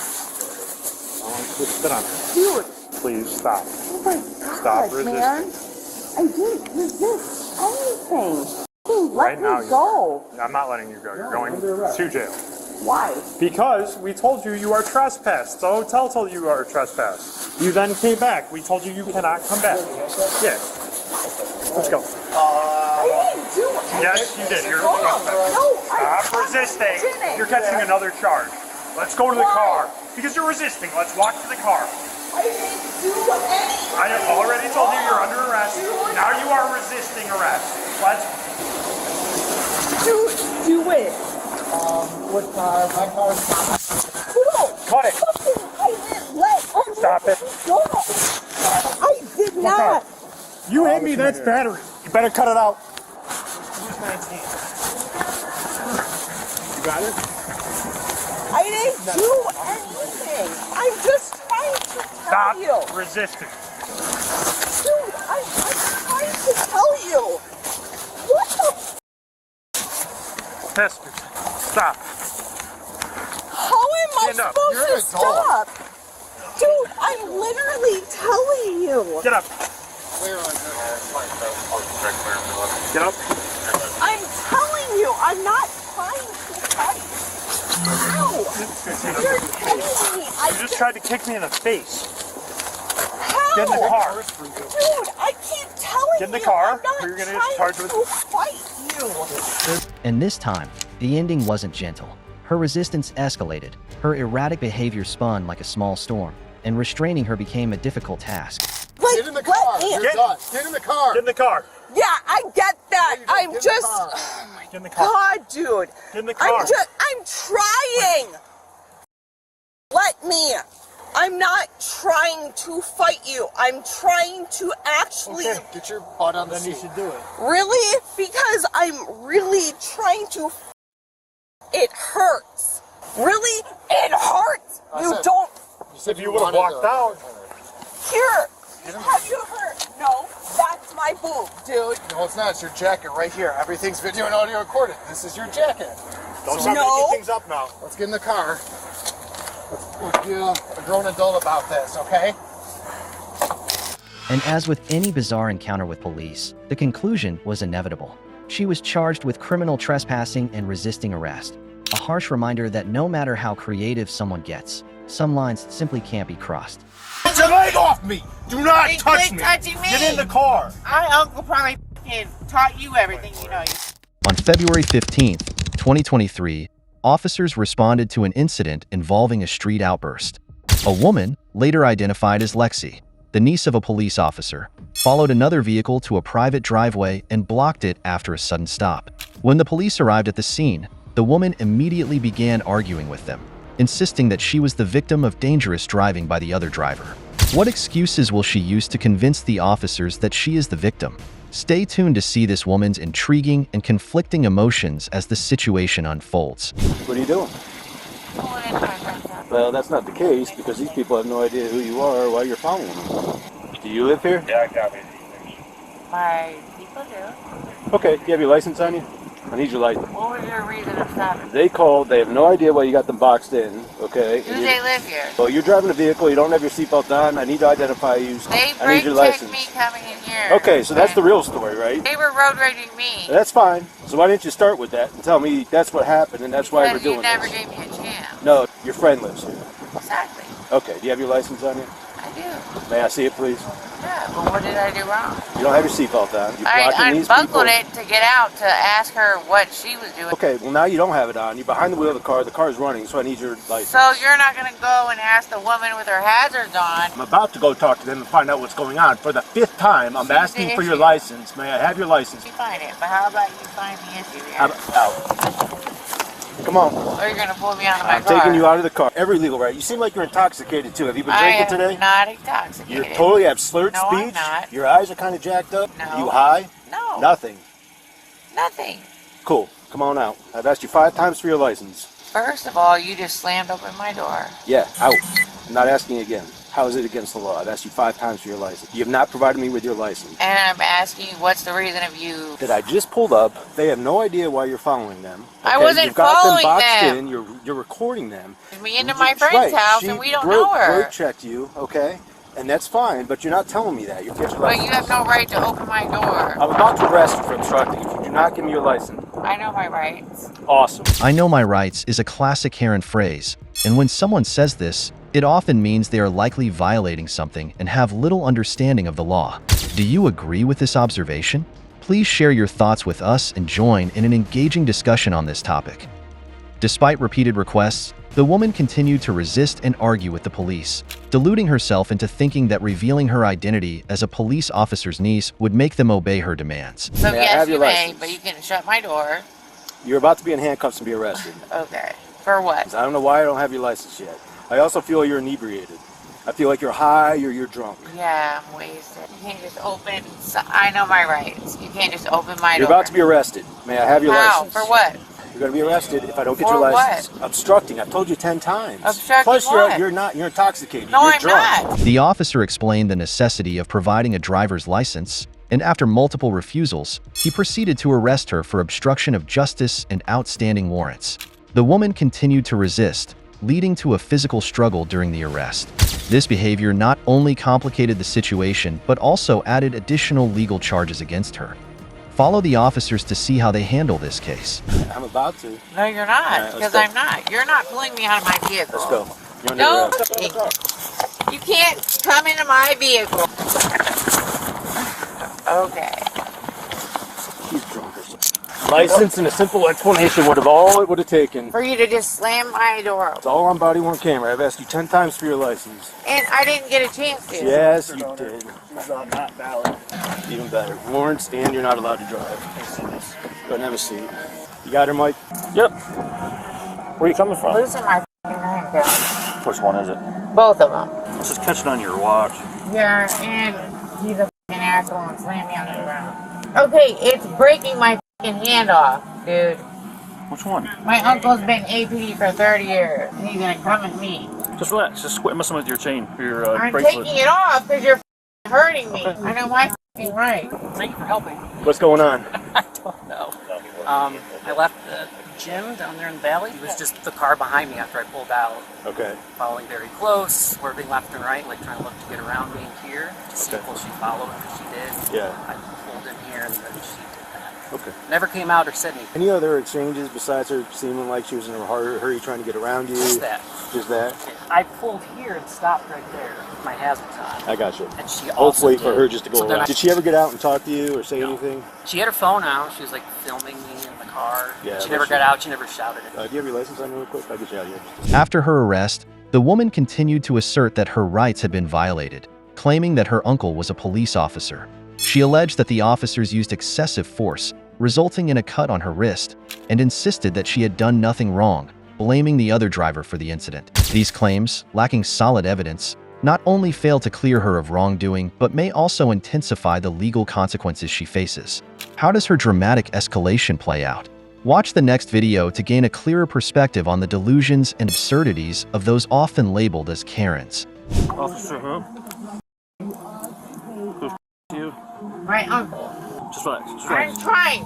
I want you to sit on it. Dude. Please stop. Oh my god, Stop resisting. man. I didn't resist anything. Let Right me now, go. I'm not letting you go. You're going to jail. Why? Because we told you are trespassed. The hotel told you are trespassed. You then came back. We told you cannot come back. Yeah. Let's go. I didn't do anything. Yes, you did. You're trespassing. No, Stop resisting. didn't. You're catching another charge. Let's go to the car. Because you're resisting. Let's walk to the car. I didn't do anything. I have already told you you're under arrest. Now you are resisting arrest. Let's. Do it. What car? My car. No. Cut it. I didn't let. Stop it. Go. I did not. You hit me, that's battery. You better cut it out. Where's my team? You got it? I didn't do anything. I'm just trying to tell Stop you. resisting. Dude, I'm trying to tell you. What the? Tester, stop. How am I Stand up. supposed You're to an adult. stop? Dude, I'm literally telling you. Get up. Get up. I'm telling you, I'm not trying to fight. Ow! You're kidding me. You just tried to kick me in the face. How? Get in the car. Dude, I keep telling you. Get in the car, I'm not or you're gonna get trying charged with- to fight you. And this time, the ending wasn't gentle. Her resistance escalated, her erratic behavior spun like a small storm, and restraining her became a difficult task. Like, Get in the car. let me- You're done. Get in the car. Get in the car. Yeah, I get that. No, you don't. I'm Get in just. the car. Oh my Get in the car. God, dude. Get in the car. I'm trying. Let me. I'm not trying to fight you. I'm trying to actually. Okay, get your butt on the seat. Then you should do it. Really? Because I'm really trying to. It hurts. Really? It hurts. I You said- don't. If you would have walked out. Here. Have you ever? No, that's my boob, dude. No, it's not. It's your jacket right here. Everything's video and audio recorded. This is your jacket. Don't So- start No. making things up now. Let's get in the car. Let's be a grown adult about this, okay? And as with any bizarre encounter with police, the conclusion was inevitable. She was charged with criminal trespassing and resisting arrest. A harsh reminder that no matter how creative someone gets, some lines simply can't be crossed. Get your leg off me! Do not touch me! Touching me. Get in the car! My uncle probably taught you everything you know. On February 15th, 2023, officers responded to an incident involving a street outburst. A woman, later identified as Lexi, the niece of a police officer, followed another vehicle to a private driveway and blocked it after a sudden stop. When the police arrived at the scene, the woman immediately began arguing with them, insisting that she was the victim of dangerous driving by the other driver. What excuses will she use to convince the officers that she is the victim? Stay tuned to see this woman's intriguing and conflicting emotions as the situation unfolds. What are you doing? Well, that's not the case because these people have no idea who you are or why you're following them. Do you live here? Yeah, I got it. My people do. Okay, do you have your license on you? I need your license. What was your reason of stopping? They called, they have no idea why you got them boxed in, okay? Do they live here? Well, you're driving a vehicle, you don't have your seatbelt on, I need to identify you. They I need your license. me coming in here. Okay, so that's the real story, right? They were road raging me. That's fine. So why didn't you start with that and tell me that's what happened and that's why we're doing you never this? gave me a chance. No, your friend lives here. Exactly. Okay, do you have your license on you? I do. May I see it, please? Yeah, but what did I do wrong? You don't have your seatbelt on. You're I blocking these people. unbuckled it to get out to ask her what she was doing. Okay, well now you don't have it on. You're behind the wheel of the car is running, so I need your license. So you're not going to go and ask the woman with her hazards on? I'm about to go talk to them and find out what's going on. For the 5th time, I'm asking for your license. May I have your license? You find it, but how about you find the issue here? Out. Come on. Or you're going to pull me out of my I'm car? taking you out of the car. Every legal right. You seem like you're intoxicated too. Have you been drinking today? I am not intoxicated. You totally have slurred No, speech. I'm not. Your eyes are kind of jacked up. No. You high? No. Nothing. Nothing. Cool. Come on out. I've asked you 5 times for your license. First of all, you just slammed open my door. Yeah, out. I'm not asking again. How is it against the law? I've asked you 5 times for your license. You have not provided me with your license. And I'm asking you, what's the reason of you? That I just pulled up. They have no idea why you're following them. I wasn't You've got following them boxed them. in. You're recording them. Me into my friend's house and we don't know her. Road checked you, okay? And that's fine, but you're not telling me that. You're But you have no right to open my door. I'm about to arrest you for obstructing if you do not give me your license. I know my rights. Awesome. I know my rights is a classic Karen phrase, and when someone says this, it often means they are likely violating something and have little understanding of the law. Do you agree with this observation? Please share your thoughts with us and join in an engaging discussion on this topic. Despite repeated requests, the woman continued to resist and argue with the police, deluding herself into thinking that revealing her identity as a police officer's niece would make them obey her demands. So yes, you may, but you can shut my door. You're about to be in handcuffs and be arrested. Okay. For what? I don't know why I don't have your license yet. I also feel you're inebriated. I feel like you're high or you're drunk. Yeah, I'm wasted. You can't just open... I know my rights. You can't just open my door. You're about to be arrested. May I have your license? For what? You're going to be arrested if I don't get your license. What? Obstructing. I've told you 10 times. Obstructing Plus, what? you're intoxicated. No, you're I'm drunk. not. The officer explained the necessity of providing a driver's license, and after multiple refusals, he proceeded to arrest her for obstruction of justice and outstanding warrants. The woman continued to resist, leading to a physical struggle during the arrest. This behavior not only complicated the situation, but also added additional legal charges against her. Follow the officers to see how they handle this case. I'm about to. No, you're not, because I'm not. You're not pulling me out of my vehicle. Let's go. You're under No, arrest. you can't come into my vehicle. Okay. He's drunk or something. License and a simple explanation would have all it would have taken. For you to just slam my door It's open. all on body-worn camera. I've asked you 10 times for your license. And I didn't get a chance to. Yes, you did. It's not valid. Even better. Warrants and you're not allowed to drive. Go ahead and have a seat. You got her, Mike? Yep. Where are you coming from? Loosen my handcuffs. Which one is it? Both of them. This is catching on your watch. Yeah, and he's a fucking asshole and slammed me on the ground. Okay, it's breaking my fucking hand off, dude. Which one? My uncle's been APD for 30 years, and he's gonna come at me. Just relax. Just quit messing with your chain, your I'm bracelet. taking it off because you're hurting me. I know my fucking right. Thank you for helping. What's going on? I don't know. I left the gym down there in the valley. It was just the car behind me after I pulled out. Okay. Following very close, swerving left and right, like trying to look to get around me here to see if she followed, and she did. Yeah. I pulled in here and then she did that. Okay. Never came out or said anything. Any other exchanges besides her seeming like she was in a hurry trying to get around you? Just that. Just that? I pulled here and stopped right there. My hazards on. I got you. And she Hopefully also for did. her just to go So then around. Did she ever get out and talk to you or say anything? She had her phone out. She was like filming me in the car. Yeah, She never got out. She never shouted at me. Do you have your license on real quick? I'll get you out of here. After her arrest, the woman continued to assert that her rights had been violated, claiming that her uncle was a police officer. She alleged that the officers used excessive force, resulting in a cut on her wrist, and insisted that she had done nothing wrong, blaming the other driver for the incident. These claims, lacking solid evidence, not only fail to clear her of wrongdoing, but may also intensify the legal consequences she faces. How does her dramatic escalation play out? Watch the next video to gain a clearer perspective on the delusions and absurdities of those often labeled as Karens. Officer, huh? Who's you? My uncle. Just relax. Just I'm relax. trying,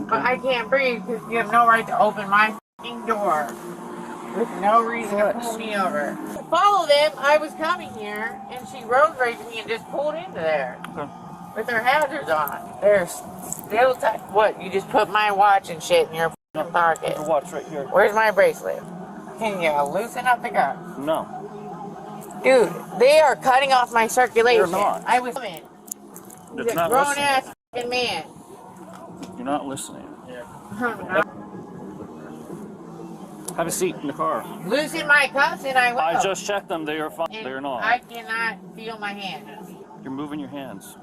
but I can't breathe because you have no right to open my f***ing door with no reason to pull me over. Follow them. I was coming here, and she road raged me and just pulled into there. Okay. With her hazards on. They're still tight. What? You just put my watch and shit in your f***ing pocket. Your watch right here. Where's my bracelet? Can you loosen up the gun? No. Dude, they are cutting off my circulation. They're not. I was in. He's It's a not grown listening. ass f***ing man. You're not listening. Yeah. Have a seat in the car. Loosen my cuffs and I will. I just checked them. They are fine. And They're not. I cannot feel my hands. You're moving your hands.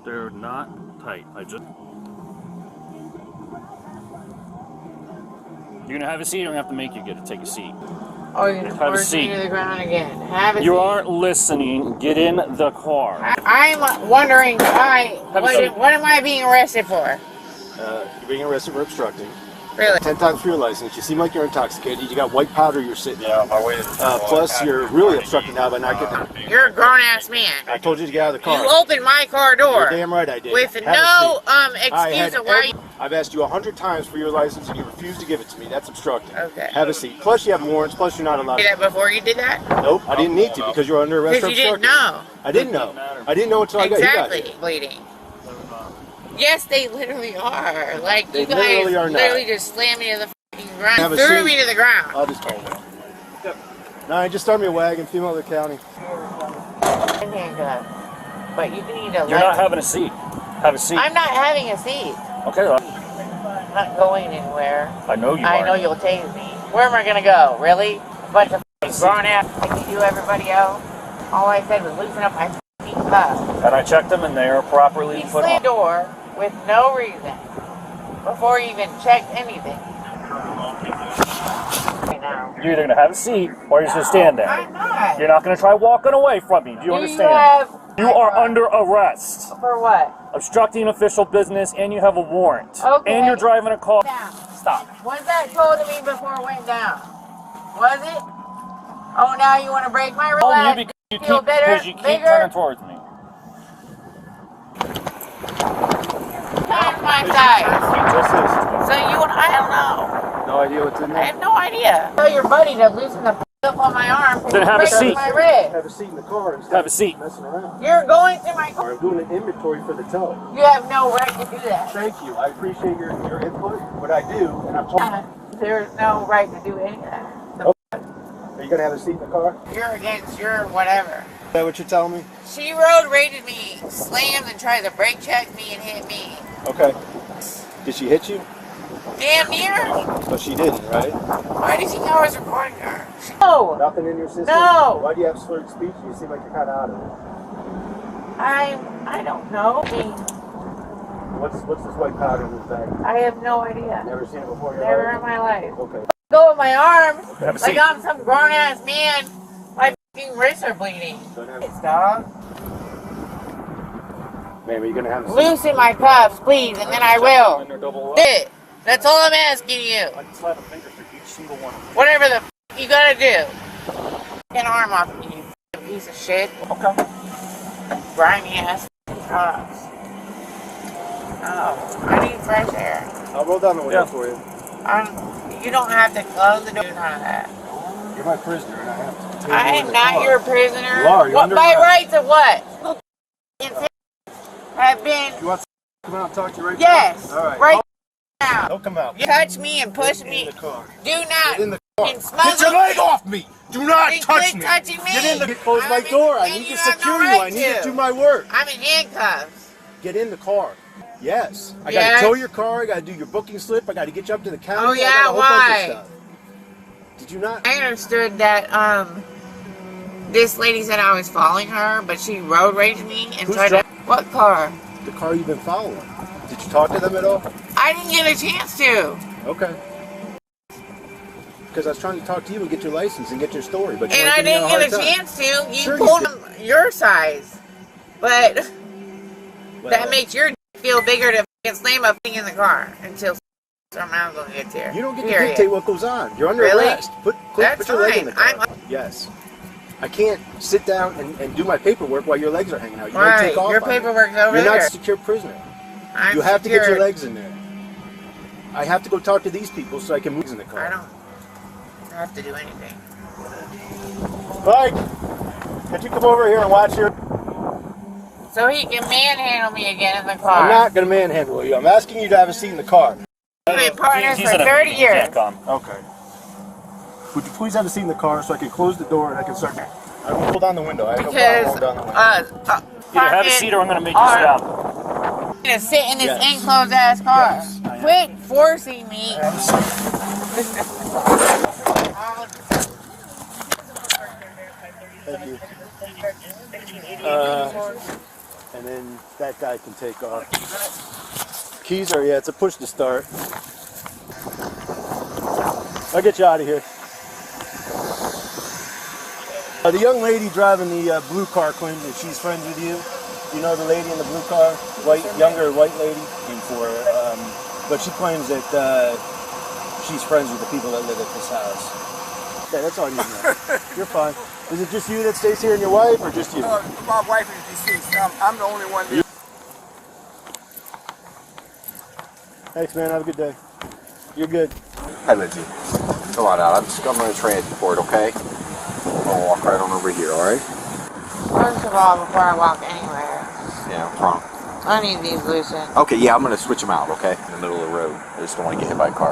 They're not tight. You're gonna have a seat. I don't have to make you take a seat. Oh, you're Have a forcing me seat. to the ground again. Have a You seat. aren't listening. Get in the car. I'm wondering why. Have a seat. What am I being arrested for? You're being arrested for obstructing. Really? 10 times for your license. You seem like you're intoxicated. You got white powder you're sitting in. I waited. Plus, you're really obstructing now by not getting. You're a grown ass man. I told you to get out of the car. You opened my car door. You're damn right I did. With Have no a seat. excuse of why. I've asked you 100 times for your license and you refuse to give it to me. That's obstructing. Okay. Have a seat. Plus, you have warrants. Plus, you're not allowed. Did that before you did that? Nope, I didn't need to because you're under arrest for Because you didn't obstructing. know. I didn't know. I didn't know until I got Exactly. you. Got Bleeding. Yes, they literally are. Like, They you guys literally are not. literally just slammed me to the f***ing ground. Have a Threw seat. me to the ground. I'll just call it. No, I just started me a wagon, female of the county. And handcuffed. But you need to You're not having a seat. Have a seat. I'm not having a seat. Okay. I'm not going anywhere. I know you I are. know you'll tase me. Where am I gonna go? Really? A bunch of grown ass like you, everybody else. All I said was loosen up my f***ing cuffs. And I checked them, and they are properly He put slammed the on. door with no reason before he even checked anything. Right now. You're either gonna have a seat, or you're just gonna stand there. I'm not. You're not gonna try walking away from me. Do you understand? You are under arrest. For what? Obstructing official business, and you have a warrant. Okay. And you're driving a car. Down. Stop. Was that told to me before it went down? Was it? Oh, now you want to break my Oh, relax? you because you Feel keep, better? because you keep Bigger? turning towards me. Not my side. Just this. So you and I don't know. No idea what's in I there. have no idea. Tell your buddy to loosen the f up on my arm. Then have a seat. My wrist. Have a seat in the car and Have a seat. messing around. You're going to my car. I'm doing an inventory for the tow. You have no right to do that. Thank you. I appreciate your input. What I do, and I'm told. There's no right to do any of that. Are you gonna have a seat in the car? You're against your whatever. Is that what you're telling me? She road rated me, slammed and tried to brake check me and hit me. Okay. Did she hit you? Damn near. But she didn't, right? Why does he know I was recording her? No. Nothing in your system? No. Why do you have slurred speech? You seem like you're kind of out of it. I don't know. What's this white powder in this bag? I have no idea. Never seen it before in your Never life? in my life. Okay. Go with my arm Have a like seat. I'm some grown ass man. My f***ing wrists are bleeding. It's dog. Ma'am, are you gonna have a seat? Loosen my cuffs, please, and then I will. It. That's all I'm asking you. I can slap a finger through each single one. Whatever the f you gotta do. Get an arm off me, you f***ing piece of shit. Okay. Grimy ass cuffs. Oh, I need fresh air. I'll roll down the window Yeah. for you. You don't have to close the door. None of that. You're my prisoner, and I have to. I am not your prisoner. You are. You're What, under by arrest. rights of what? Have been You want Come out and talk to you right Yes. now? All right. Right now. Don't come out. You touch me and push me. Get in the car. Do not. Get in the car. And smuggle Get your leg off me. Do not Then touch quit me. touching me. Get in the close my door. I need to secure you. I need to do my work. I'm in handcuffs. Get in the car. Yes. I got Yes. to tow your car. I got to do your booking slip. I got to get you up to the counter. Oh, I got yeah, a whole why? bunch of stuff. Did you not? I understood that this lady said I was following her, but she road raged me and tried to. What car? The car you've been following. Did you talk to them at all? I didn't get a chance to. Okay. Because I was trying to talk to you and get your license and get your story, but you And weren't I giving me didn't get a hard time. chance to. You Sure pulled you them your size. But that makes your feel bigger to fucking slam a thing in the car until someone else will get here. You don't get to dictate what goes on. You're under Really? arrest. Put That's your leg in the fine. car. Yes. I can't sit down and do my paperwork while your legs are hanging out. You Why? might take off Your on me. paperwork's over You're not there. a secure prisoner. I'm You have to get your secured. legs in there. I have to go talk to these people so I can move in the car. I don't have to do anything. Mike, could you come over here and watch your... So he can manhandle me again in the car. I'm not going to manhandle you. I'm asking you to have a seat in the car. We've been partners for 30 years. Okay. Would you please have a seat in the car so I can close the door and I can start... I will pull down the window. I have no problem Because, rolling down the window. Either have a seat or I'm going to make you stop. I'm gonna sit in this Yes. enclosed ass car. Yes, I am. Quit forcing me. Thank you. And then that guy can take off. Keys are, yeah, it's a push to start. I'll get you out of here. The young lady driving the blue car claims that she's friends with you. You know the lady in the blue car? Younger white lady? But she claims that she's friends with the people that live at this house. Okay, that's all you need to know. You're fine. Is it just you that stays here and your wife, or just you? My wife is deceased. I'm the only one there. Thanks, man. Have a good day. You're good. Hi, Lindsay. Come on out. I'm just coming to transport, okay? I'm gonna walk right on over here, alright? First of all, before I walk anywhere, Yeah, what's wrong? I need these loosened. Okay, yeah, I'm gonna switch them out, okay? In the middle of the road. I just don't want to get hit by a car.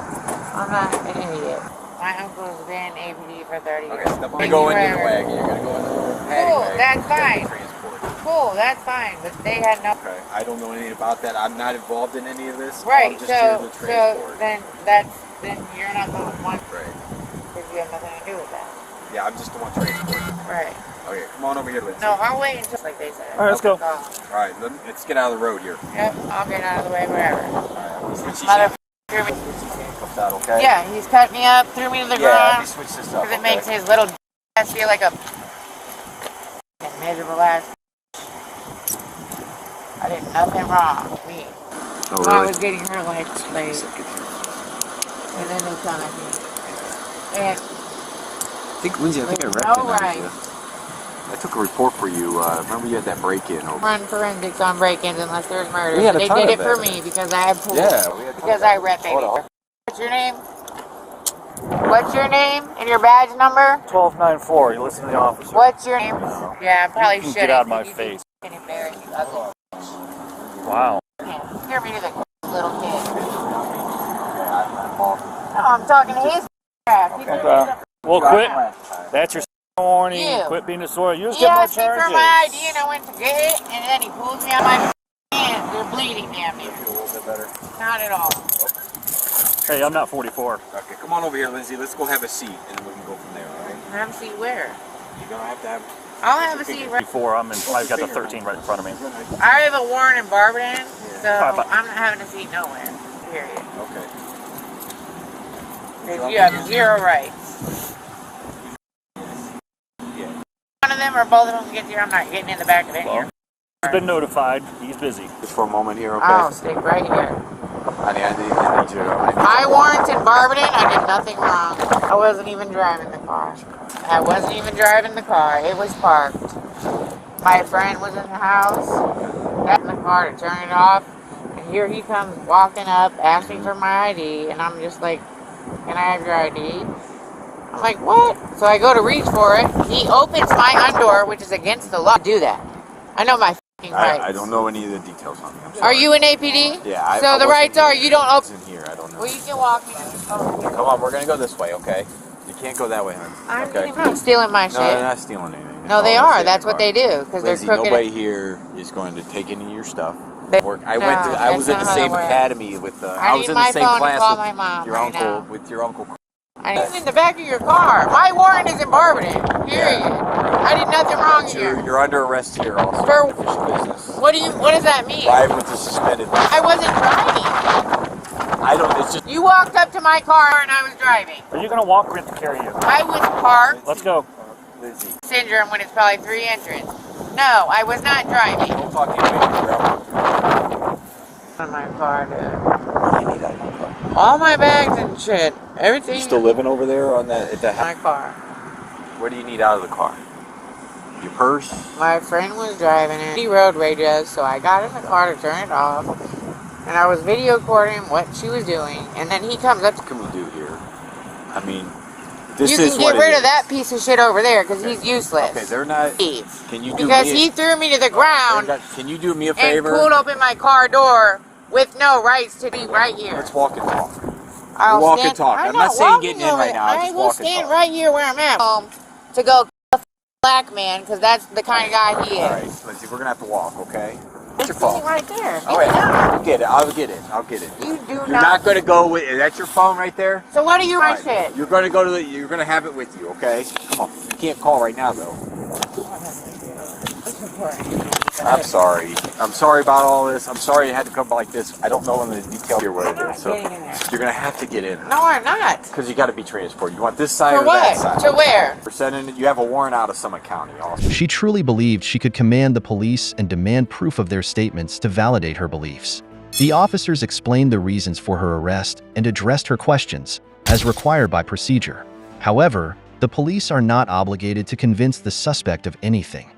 I'm not an idiot. My uncle's been APD for 30 years. I'm gonna go into the wagon. You're gonna go into the paddy Cool, wagon. that's fine. Transport. Cool, that's fine. But they had no. Okay, I don't know anything about that. I'm not involved in any of this. Right. I'm just here to So transport. then you're not the one. Right. Because you have nothing to do with that. Yeah, I'm just the one transporting. Right. Okay, come on over here, Lindsay. No, I'll wait until like they said. All right, let's go. Alright, let's get out of the road here. Yep, I'll get out of the way wherever. Switch these Motherfucker. out, okay? Yeah, he's cut me up, threw me to the Yeah, let ground. me switch this up, Because it okay? makes his little ass feel like a miserable ass. I did nothing wrong with me. Oh, I really? was getting her like, and then they come at me. And Lindsay, I think I no recognize right. you. I took a report for you. Remember you had that break-in over Run forensics on break-ins unless there's murder. We had a They ton did of it for that. me because I had pool. Yeah, we had a ton Because of I that. rep Hold it. on. What's your name? What's your name and your badge number? 1294. You listen to the officer. What's your name? Yeah, I probably You can should. get out of my face. Embarrass you, ugly. Wow. Yeah, hear me to the little kid. No, I'm talking to his crap. He Okay. Well, quit. That's your warning. You. Quit being a sore. You just He get more asked me for charges. my ID and I went to get it, and then he pulls me out my hands. They're bleeding damn near. Feel a little bit better. Not at all. Hey, I'm not 44. Okay, come on over here, Lindsay. Let's go have a seat, and then we can go from there, all right? Have a seat where? You're going to have... I'll have a seat right. 44. I've got the 13 right in front of me. I have a warrant in Barberton, so Bye-bye. I'm not having a seat nowhere. Period. Okay. Because you have zero rights. Yeah. One of them or both of them gets here, I'm not getting in the back of it here. He's been notified. He's busy. Just for a moment here, okay? I'll stick right here. I need you to... My warrant in Barberton, I did nothing wrong. I wasn't even driving the car. I wasn't even driving the car. It was parked. My friend was in the house, got in the car to turn it off, and here he comes walking up, asking for my ID, and I'm just like, can I have your ID? I'm like, what? So I go to reach for it. He opens my undoor, which is against the law to do that. I know my I don't know any of the details on it. Are you an APD? Yeah. So the rights are you don't open. In here, I don't know. Well, you can walk me. Come on, we're gonna go this way, okay? You can't go that way, hon. Okay. I'm not stealing my shit. No, they're not stealing anything. No, they are. That's what they do because they're Lindsay, crooked. nobody here is going to take any of your stuff. I was in the that's same not how that academy with. I I was need in my the same phone to class call with my mom your right uncle. now. With your uncle. I'm in the back of your car. My warrant is in Barberton. Period. I did nothing wrong here. You're under arrest here also. For official business. what does that mean? Driving with a suspended license. I wasn't driving. I don't. It's just. You walked up to my car and I was driving. Are you gonna walk or have to carry you? I was parked. Let's go. Lindsay. Syndrome when it's probably 3 entrants. No, I was not driving. Don't fucking make me On my car, dude. All my bags and shit. Everything. You still living over there on that at the My car. What do you need out of the car? Your purse? My friend was driving it. He road rages, so I got in the car to turn it off. And I was video recording what she was doing. And then he comes up. What can we do here? I mean, this you is can what get rid it of that piece of shit over there because he's useless. Okay, they're not. Leave. Can you do Because me he threw me to the ground Can you do me a and favor? pulled open my car door with no rights to be right here. Let's walk and talk. I'll walk stand, and talk. I'm I'm not saying walking getting in over right there. now. I Just will walk and stand talk. right here where I'm at to go black man because that's the kind of guy he is. All right, Lindsay, we're gonna have to walk, okay? What's your It's phone? right there. Oh wait, I'll get it. I'll get it. I'll get it. You do You're not gonna go with. Is that your phone right there? So what are you my All right, shit? You're gonna go to the. You're gonna have it with you, okay? Come on. You can't call right now though. I'm sorry. I'm sorry about all this. I'm sorry it had to come like this. I don't know in the detail here what it is. So you're gonna have to get in. No, I'm not. Because you got to be transported. You want this side For or what? that side? To where? We're sending it. You have a warrant out of Summit County. Also. She truly believed she could command the police and demand proof of their statements to validate her beliefs. The officers explained the reasons for her arrest and addressed her questions, as required by procedure. However, the police are not obligated to convince the suspect of anything.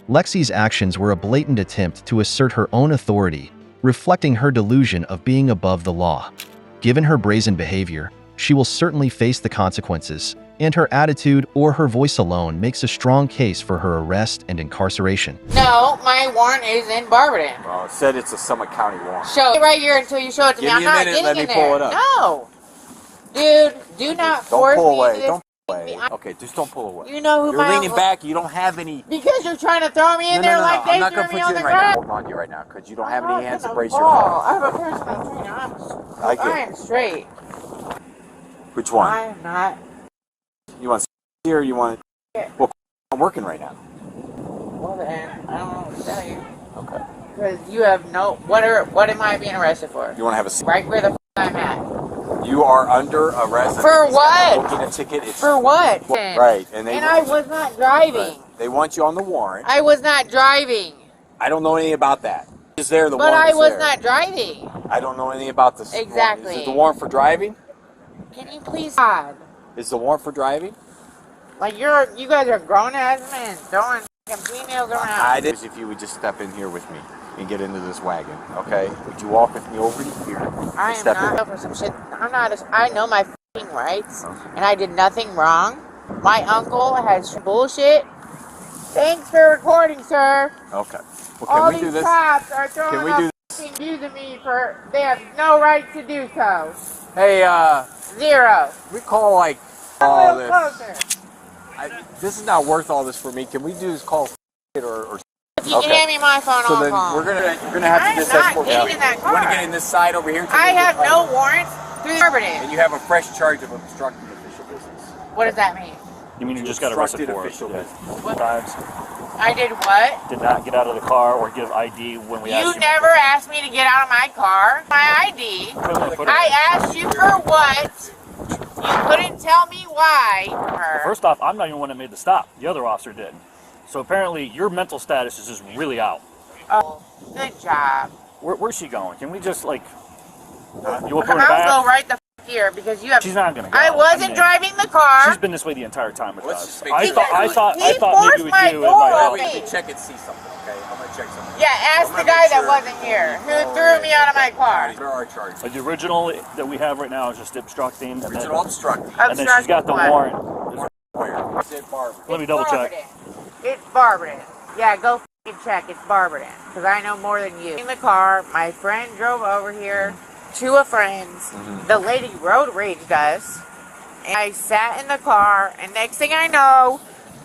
Lexi's actions were a blatant attempt to assert her own authority, reflecting her delusion of being above the law. Given her brazen behavior, she will certainly face the consequences, and her attitude or her voice alone makes a strong case for her arrest and incarceration. No, my warrant is in Barberton. Well, it said it's a Summit County warrant. Show it right here until you show it to me. Give I'm me a not minute, getting let me in pull there. it up. No. Dude, do not Don't force pull me away. into this. Don't pull away. Okay, just don't pull away. You know who You're my leaning uncle- back. You don't have any. Because you're trying to throw me in No, there no, no, like no. I'm they not threw gonna me put on you the in right now. ground. Holding on to you right now because you don't have I'm any not hands to gonna brace your fall. head. I have a personal trainer. I get I it. am straight. Which one? I am not. You want here or you want? Well, I'm working right now. Well then, I don't know what to tell you. Okay. Because you have no. What am I being arrested for? You want to have a seat? Right where the I'm at. You are under arrest. For what? Booking a ticket. It's, For what? Right, and I was not driving. They want you on the warrant. I was not driving. I don't know anything about that. Is there the But warrant? I is was there. not driving. I don't know anything about this. Exactly. Warrant. Is it the warrant for driving? Can you please God? Is the warrant for driving? Like you guys are grown ass men throwing fucking females around. I did. If you would just step in here with me and get into this wagon, okay? Would you walk with me over to here? I am not for some shit. I'm not. I know my fucking rights, and I did nothing wrong. My uncle has bullshit. Thanks for recording, sir. Okay. Well, can All we do these this? cops are throwing Can we do fucking views of me for. They have no right to do so. Hey, Zero. we call like A all little this. closer. This is not worth all this for me. Can we do this call or If you can hand me my phone, So I'll then call. you're gonna have I'm to just not escort getting me. in that You want to car. get in this side over here? I have no warrants through Barberton. And you have a fresh charge of obstructing official business. What does that mean? You mean you just got arrested Obstructed for it? official business. Yeah. Times. I did what? Did not get out of the car or give ID when we asked You you. never asked me to get out of my car. My ID. I asked you for what? You couldn't tell me why. Well, first off, I'm not even the one that made the stop. The other officer did. So apparently your mental status is just really out. Oh, good job. Where's she going? Can we just like... you will put her in the I'll back? go right the here because you have. She's not gonna go. I wasn't driving the car. She's been this way the entire time with us. just make I sure. thought He maybe forced with my you. door Like, We need to check and see something, okay? I'm gonna check something. Yeah, ask the guy that wasn't here who threw me out of my car. There are charges. the original that we have right now is just obstructing. And then, Original obstructing. and then she's got the warrant. Where? Is it Barbara? Let me double check. It's Barberton. Yeah, go f***ing check it's Barberton, because I know more than you. In the car, my friend drove over here, two of friends. The lady road raged us. And I sat in the car, and next thing I know,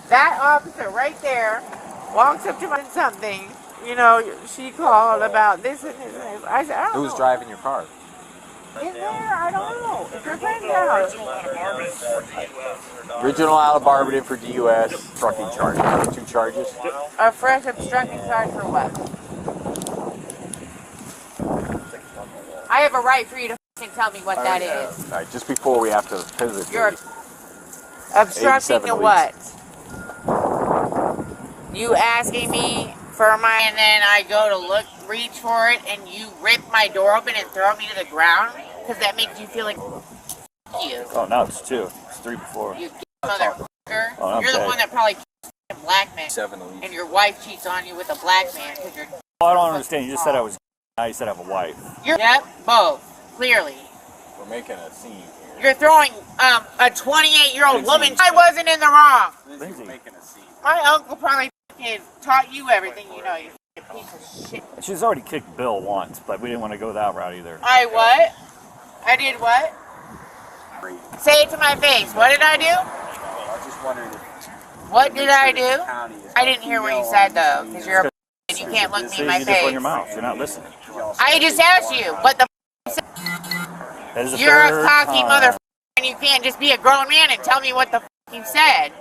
that officer right there walks up to me and something. You know, she called about this and this and this. I said, I don't know. Who's driving your car? In there? I don't know. It's her friend's house. Original out of Barberton for DUS, trucking charges. 2 charges. A fresh obstructing charge for what? I have a right for you to tell me what that is. All right, just before we have to visit. You're obstructing to what? You asking me for my, and then I go to reach for it, and you rip my door open and throw me to the ground? Because that makes you feel like you. Oh, now it's 2. It's 3 before. You motherfucker. Oh, you're the okay. one that probably a black man. And your wife cheats on you with a black man because you're. Oh, I don't understand. You just said I was. Now you said I have a wife. Yep, both. Clearly. We're making a scene here. You're throwing a 28-year-old woman. I wasn't in the wrong. Lindsay's making a scene. My uncle probably taught you everything you know, you piece of shit. She's already kicked Bill once, but we didn't want to go that route either. I what? I did what? Say it to my face. What did I do? I was just wondering What did I do? I didn't hear what you said though, because you're a and you can't look me in my You just run face. your mouth. You're not listening. I just asked you what the That is the you're a third cocky time. motherfucker and you can't just be a grown man and tell me what the you said.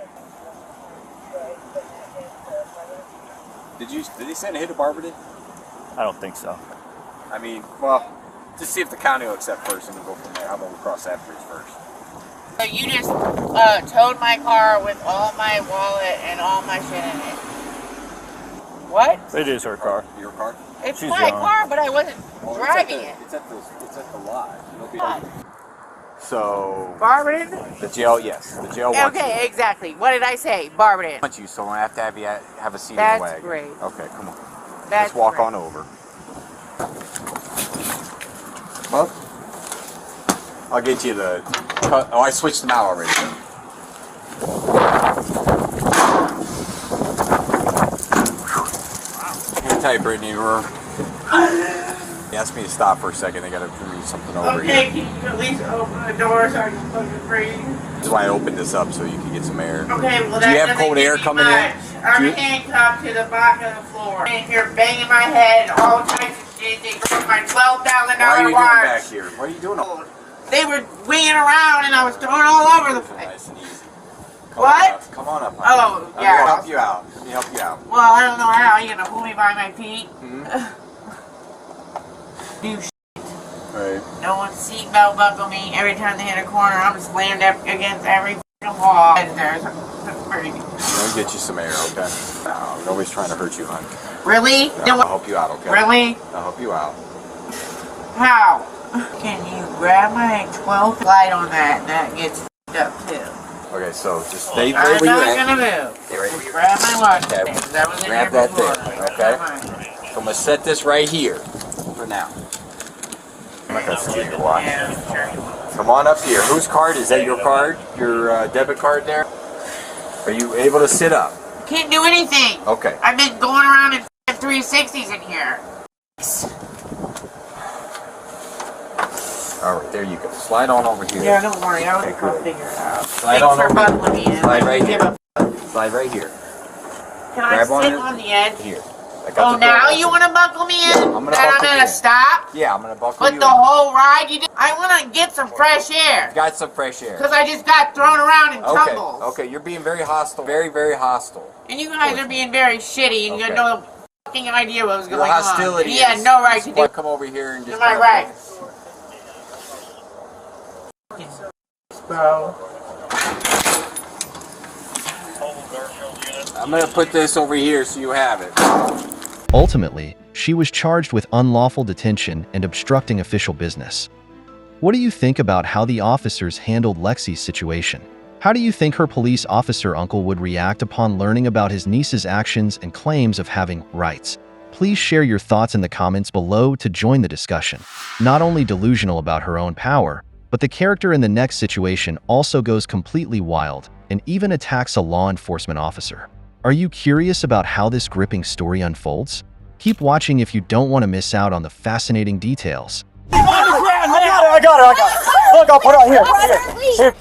Did they send a hit to Barberton? I don't think so. I mean, well, just see if the county will accept first and we'll go from there. How about we cross that bridge first? So you just towed my car with all my wallet and all my shit in it. What? It is her car. Your car? It's She's my young. car, but I wasn't driving it. It's at the lot. It'll be so. Barberton? The jail, yes. The jail wants Okay, exactly. What did I say? Barberton. want you, so I have to have you have a seat That's in the wagon. great. Okay, come on. That's Let's walk great. on over. Well, I'll get you the. Oh, I switched them out already. Let me tell you, Brittany, he asked me to stop for a second. They got to read something over Okay, here. can you at least open the door so I can fucking breathe? That's why I opened this up so you can get some air. Okay, well Do you that have cold air coming in? I'm Do you- handcuffed to the back of the floor. And you're banging my head, all types of shit. They broke my $12,000 Why are you doing watch. back here? What are you doing? They were winging around and I was throwing all over the place. Nice and easy. What? Come on up. Oh, Let me yeah. help you out. Let me help you out. Well, I don't know how. You gonna pull me by my feet? Do shit. Right. No one seatbelt buckle me. Every time they hit a corner, I'm slammed up against every fucking wall. There's pretty good. Let me get you some air, okay? No, nobody's trying to hurt you, hon. Really? No, Then I'll what? help you out, okay? Really? I'll help you out. How? Can you grab my 12th light on that? That gets f***ed up too. Okay, so just stay I'm right where not you're gonna at. move. Stay right where Just you're grab my watch. Okay. Because that was in Grab here that before. there, okay? So I'm gonna set this right here for now. I'm not gonna steal your watch. Yeah, sure. Come on up here. Whose card? Is that your card? Your debit card there? Are you able to sit up? Can't do anything. Okay. I've been going around in 360s in here. All right, there you go. Slide on over here. Yeah, don't worry. I was Okay, gonna cool. figure it out. Slide Thanks on for over. buckling me in. Slide right Give here. a Slide right here. Can I Grab on sit it. on the edge? Here. I got Oh, the door now open. you want to buckle me in? Yeah, I'm gonna That buckle I'm you gonna in. stop? Yeah, I'm gonna buckle But you the in. whole ride you did? I want to get some fresh air. Got some fresh air. Because I just got thrown around in Okay, tumbles. okay, you're being very hostile. Very, very hostile. And you guys are being very shitty and you had no fucking idea what was Your going on. hostility And you had is- no right to do Why it. come over here and just Am I kinda- right? Bro. I'm gonna put this over here so you have it. Ultimately, she was charged with unlawful detention and obstructing official business. What do you think about how the officers handled Lexi's situation? How do you think her police officer uncle would react upon learning about his niece's actions and claims of having rights? Please share your thoughts in the comments below to join the discussion. Not only delusional about her own power, but the character in the next situation also goes completely wild and even attacks a law enforcement officer. Are you curious about how this gripping story unfolds? Keep watching if you don't want to miss out on the fascinating details. I got it. Look, I'll put it on here.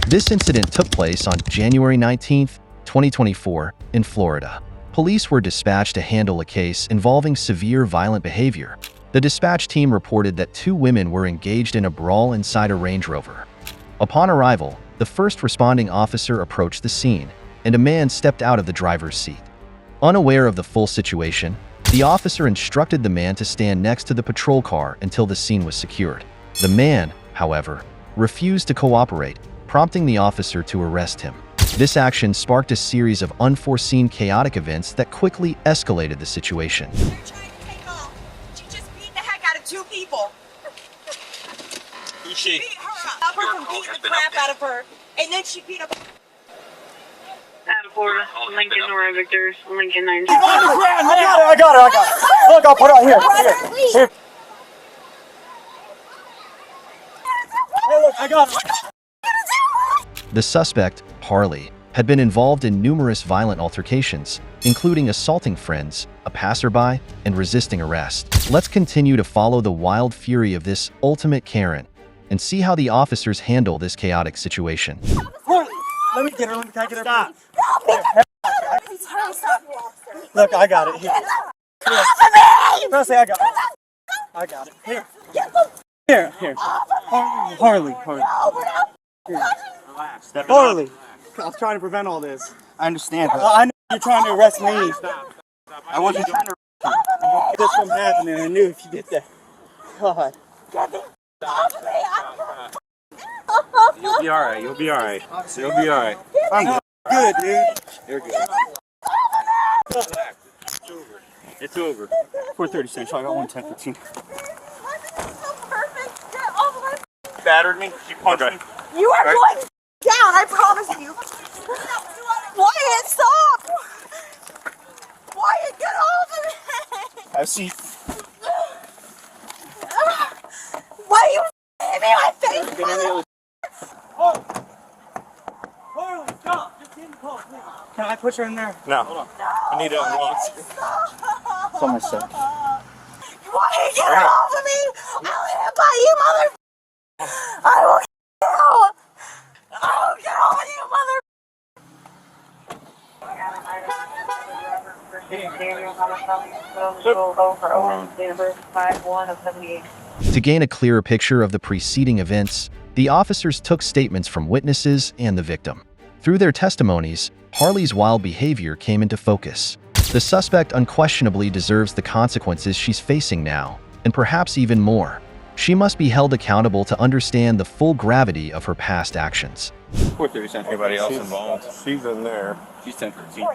This incident took place on January 19, 2024, in Florida. Police were dispatched to handle a case involving severe violent behavior. The dispatch team reported that 2 women were engaged in a brawl inside a Range Rover. Upon arrival, the first responding officer approached the scene, and a man stepped out of the driver's seat. Unaware of the full situation, the officer instructed the man to stand next to the patrol car until the scene was secured. The man, however, refused to cooperate, prompting the officer to arrest him. This action sparked a series of unforeseen chaotic events that quickly escalated the situation. She just beat the heck out of 2 people. Who's she? Beat her up. Stop her from beating the crap out of her. And then she beat up. Out of Florida, Lincoln, Nora Victor, Lincoln 9. I got it. Look, I'll put it on here. Hey, look, I got it. The suspect, Harley, had been involved in numerous violent altercations, including assaulting friends, a passerby, and resisting arrest. Let's continue to follow the wild fury of this ultimate Karen and see how the officers handle this chaotic situation. Let me get her. Can I get her? Stop. Look, I got it. Here. Presley, I got it. I got it. Here. Harley. Here. Harley. I was trying to prevent all this. I understand. I know you're trying to arrest me. I wasn't trying to arrest this from happening. I knew if you did that. God. You'll be alright. You'll be alright. I'm good, dude. You're good. It's over. 4:30 Central. I got 1:10:15. Battered me. She punched me. You are going down, I promise you. Wyatt, stop! Wyatt, get off of me! I see. Why are you hitting me in my face? Harley, stop! Just get in the car, please. Can I push her in there? No. Hold on. I need a ambulance. It's on my set. Wyatt, get off of me! I'll hit by you, mother. I will kill you! I will get on you, mother. To gain a clearer picture of the preceding events, the officers took statements from witnesses and the victim. Through their testimonies, Harley's wild behavior came into focus. The suspect unquestionably deserves the consequences she's facing now, and perhaps even more. She must be held accountable to understand the full gravity of her past actions. 4:30. Anybody else involved? She's in there. She's 10:13.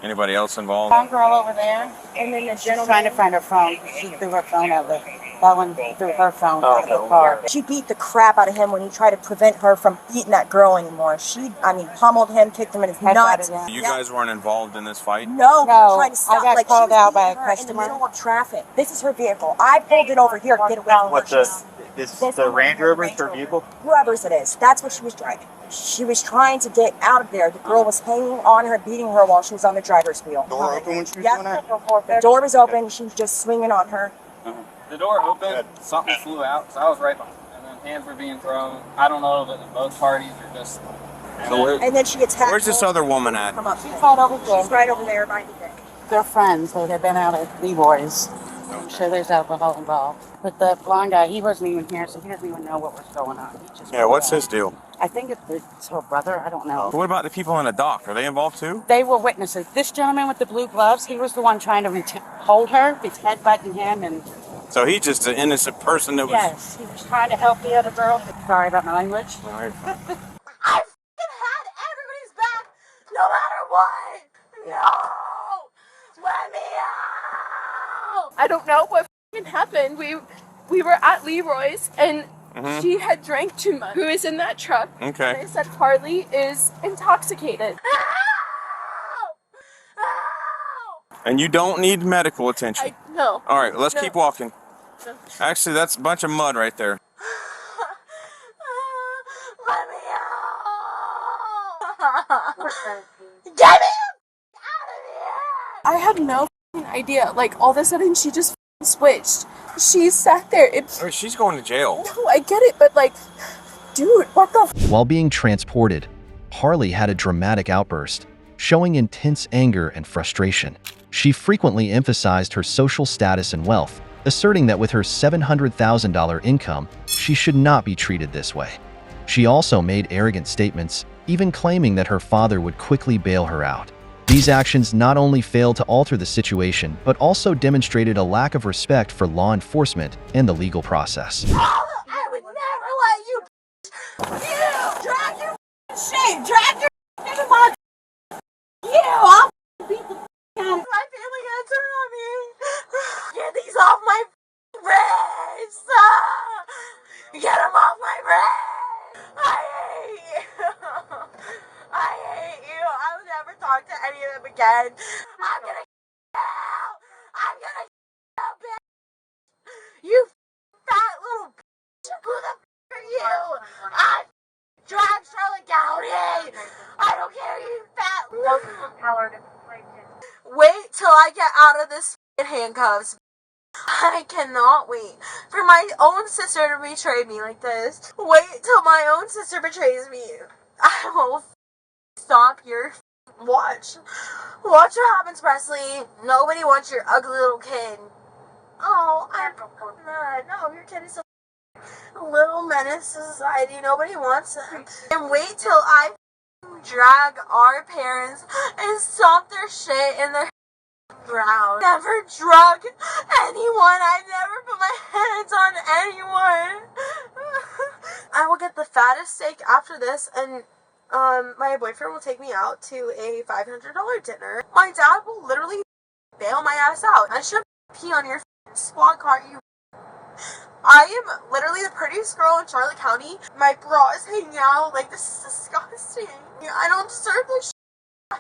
Anybody else involved? One girl over there, and then the gentleman trying to find her phone. She threw her phone out of that one threw her phone out of the car. She beat the crap out of him when he tried to prevent her from beating that girl anymore. Pummeled him, kicked him in his nuts. You guys weren't involved in this fight? No, we were trying to stop. I got called out by a her in the customer. middle of traffic. This is her vehicle. I pulled it over here to get away from her. Is the Range Rover her vehicle? Whoever's it is, that's what she was driving. She was trying to get out of there. The girl was hanging on her, beating her while she was on the driver's wheel. Door open when she was doing that? The door was open. She was just swinging on her. The door opened, something flew out, so I was right behind. And then hands were being thrown. I don't know that both parties are just... And then she gets tackled. Where's this other woman at? Come up. She's right over there. She's right over there by the thing. They're friends. They had been out at B-Boys. I'm sure there's alcohol involved. But the blonde guy, he wasn't even here, so he doesn't even know what was going on. He just What's his deal? I think it's her brother. I don't know. What about the people in the dock? Are they involved too? They were witnesses. This gentleman with the blue gloves, he was the one trying to hold her. He's headbutting him and... So he's just an innocent person that was... Yes, he was trying to help the other girl. Sorry about my language. I fucking had everybody's back, no matter what. No, let me out. I don't know what happened. We were at Leroy's and she had drank too much. Who is in that truck? Okay. And they said Harley is intoxicated. And you don't need medical attention. No. All right, let's keep walking. No. Actually, that's a bunch of mud right there. Let me out. Get me I had no idea. Like, all of a sudden, she just switched. She sat there. I mean, she's going to jail. No, I get it, but like, dude, what the While being transported, Harley had a dramatic outburst, showing intense anger and frustration. She frequently emphasized her social status and wealth, asserting that with her $700,000 income, she should not be treated this way. She also made arrogant statements, even claiming that her father would quickly bail her out. These actions not only failed to alter the situation, but also demonstrated a lack of respect for law enforcement and the legal process. I would never let you. You drag your shame, drag your mother. I'll beat the out of my family gonna turn on me. Get these off my wrists. Get them off my wrists. I hate you. I hate you. I will never talk to any of them again. I'm gonna kill. I'm gonna kill, bitch. You fat little bitch. Who the f are you? I drive Charlotte County. I don't care, you fat little. Wait till I get out of this handcuffs. I cannot wait for my own sister to betray me like this. Wait till my own sister betrays me. I will stop your watch. Watch what happens, Presley. Nobody wants your ugly little kid. Oh, I'm not. No, your kid is a little menace to society. Nobody wants him. And wait till I drag our parents and stomp their shit in their ground. Never drug anyone. I never put my hands on anyone. I will get the fattest steak after this, and my boyfriend will take me out to a $500 dinner. My dad will literally bail my ass out. I should pee on your squad car, you. I am literally the prettiest girl in Charlotte County. My bra is hanging out. Like, this is disgusting. I don't deserve this shit. I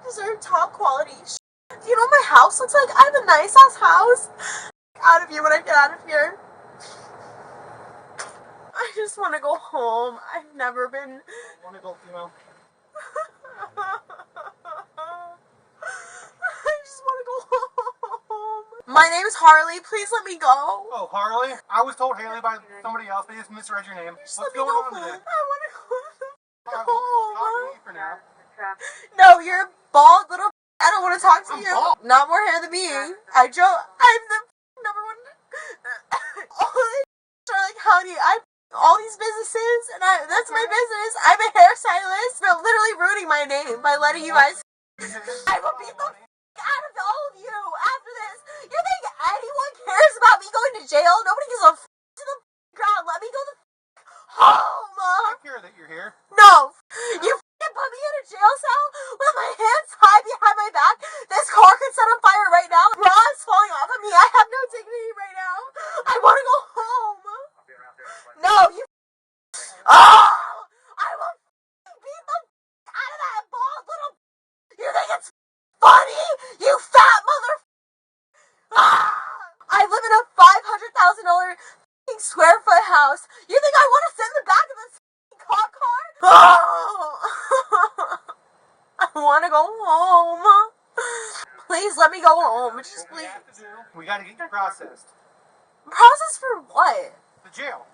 deserve top quality shit. Do you know what my house looks like? I have a nice ass house. Out of you when I get out of here. I just want to go home. I've never been. I want to go female. I just want to go home. My name is Harley. Please let me go. Oh, Harley? I was told Haley by somebody else. They just misread your name. Just What's let me going go on today? home. I want to go Alright, home. talk to me for now. No, you're a bald little. I don't want to talk to I'm you. bald. Not more hair than me. I'm the number one. All in Charlotte County. All these businesses, and that's my business. I'm a hairstylist. You're literally ruining my name by letting you guys. I will beat the out of all of you after this. You think anyone cares about me going to jail? Nobody gives a to the ground. Let me go the home. I care that you're here. No, you put me in a jail cell with my hands tied behind my back. This car could set on fire right now. Bra is falling off of me. I have no dignity right now. I want to go home. No, you. Oh, I will beat the out of that bald little. You think it's funny? You fat mother. I live in a $500,000 square foot house. You think I want to sit in the back of this cop car? Oh. I want to go home. Please let me go home. Just please. We gotta get you processed. Process for what? The jail.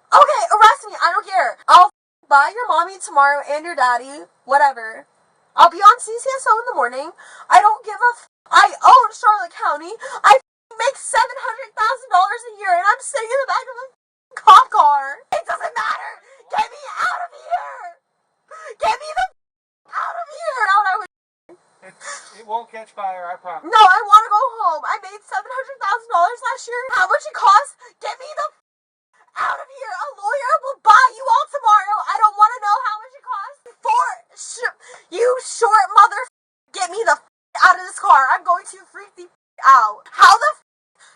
Okay, arrest me. I don't care. I'll buy your mommy tomorrow and your daddy. Whatever. I'll be on CCSO in the morning. I don't give a I own Charlotte County. I make $700,000 a year, and I'm sitting in the back of a cop car. It doesn't matter. Get me out of here. Get me the out of here. It won't catch fire, I promise. No, I want to go home. I made $700,000 last year. How much it costs? Get me the out of here. A lawyer will buy you all tomorrow. I don't want to know how much it costs. You short mother. Get me the out of this car. I'm going to freak the out. How the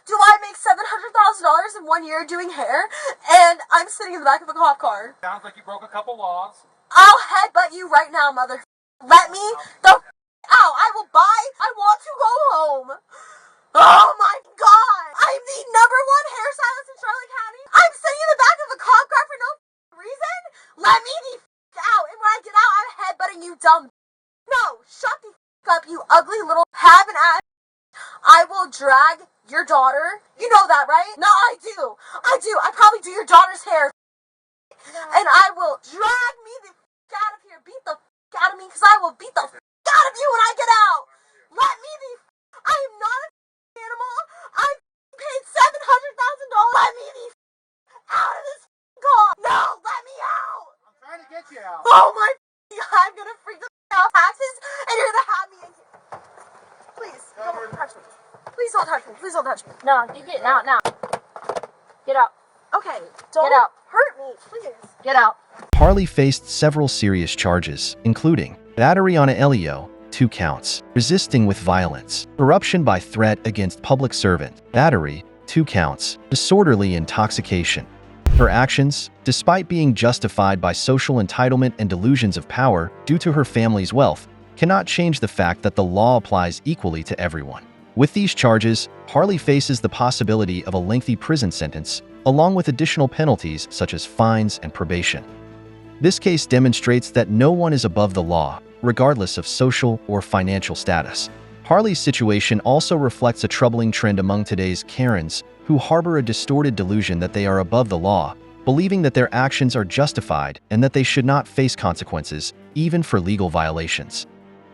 do I make $700,000 in 1 year doing hair, and I'm sitting in the back of a cop car? Sounds like you broke a couple laws. I'll headbutt you right now, mother. Let me the out. I will buy. I want to go home. Oh my God. I'm the #1 hairstylist in Charlotte County. I'm sitting in the back of a cop car for no reason. Let me the out. And when I get out, I'm headbutting you, dumb. No, shut the up, you ugly little having ass. I will drag your daughter. You know that, right? No, I do. I probably do your daughter's hair. And I will drag me the out of here. Beat the out of me, because I will beat the out of you when I get out. Let me the I am not an animal. I paid $700,000. Let me the out of this car. No, let me out. I'm trying to get you out. Oh my, I'm gonna freak the out taxes, and you're gonna have me in here. Please, don't touch me. Please don't touch me. Please don't touch me. No, you get out now. Get out. Okay, don't get out. Hurt me, please. Get out. Harley faced several serious charges, including battery on a LEO, 2 counts, resisting with violence, corruption by threat against public servant, battery, 2 counts, disorderly intoxication. Her actions, despite being justified by social entitlement and delusions of power due to her family's wealth, cannot change the fact that the law applies equally to everyone. With these charges, Harley faces the possibility of a lengthy prison sentence, along with additional penalties such as fines and probation. This case demonstrates that no one is above the law, regardless of social or financial status. Harley's situation also reflects a troubling trend among today's Karens who harbor a distorted delusion that they are above the law, believing that their actions are justified and that they should not face consequences, even for legal violations.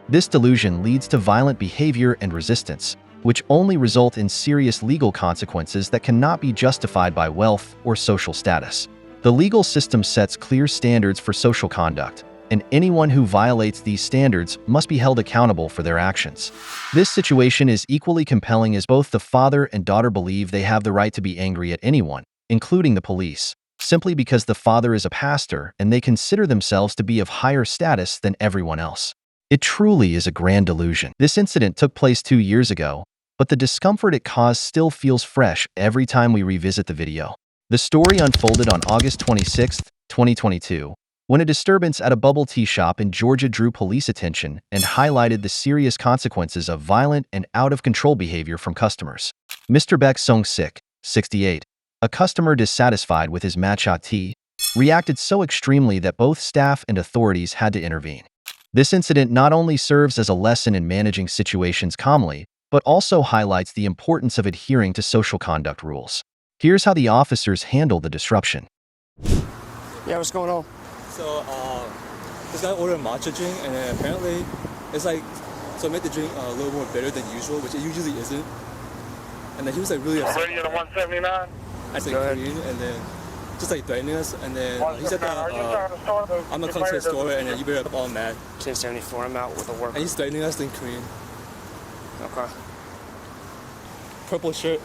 This delusion leads to violent behavior and resistance, which only result in serious legal consequences that cannot be justified by wealth or social status. The legal system sets clear standards for social conduct, and anyone who violates these standards must be held accountable for their actions. This situation is equally compelling as both the father and daughter believe they have the right to be angry at anyone, including the police, simply because the father is a pastor and they consider themselves to be of higher status than everyone else. It truly is a grand delusion. This incident took place 2 years ago, but the discomfort it caused still feels fresh every time we revisit the video. The story unfolded on August 26, 2022, when a disturbance at a bubble tea shop in Georgia drew police attention and highlighted the serious consequences of violent and out-of-control behavior from customers. Mr. Baek Sung-sik, 68, a customer dissatisfied with his matcha tea, reacted so extremely that both staff and authorities had to intervene. This incident not only serves as a lesson in managing situations calmly, but also highlights the importance of adhering to social conduct rules. Here's how the officers handled the disruption. Yeah, what's going on? So, this guy ordered a matcha drink, and then apparently, it's like, so it made the drink a little more bitter than usual, which it usually isn't. And then he was like really upset. Ready at a 179? I said Korean, and then just like threatening us, and then he said that I'm gonna come to the store, and then you better all mad. 1074, I'm out with a worker. And he's threatening us in Korean. Okay. Purple shirt.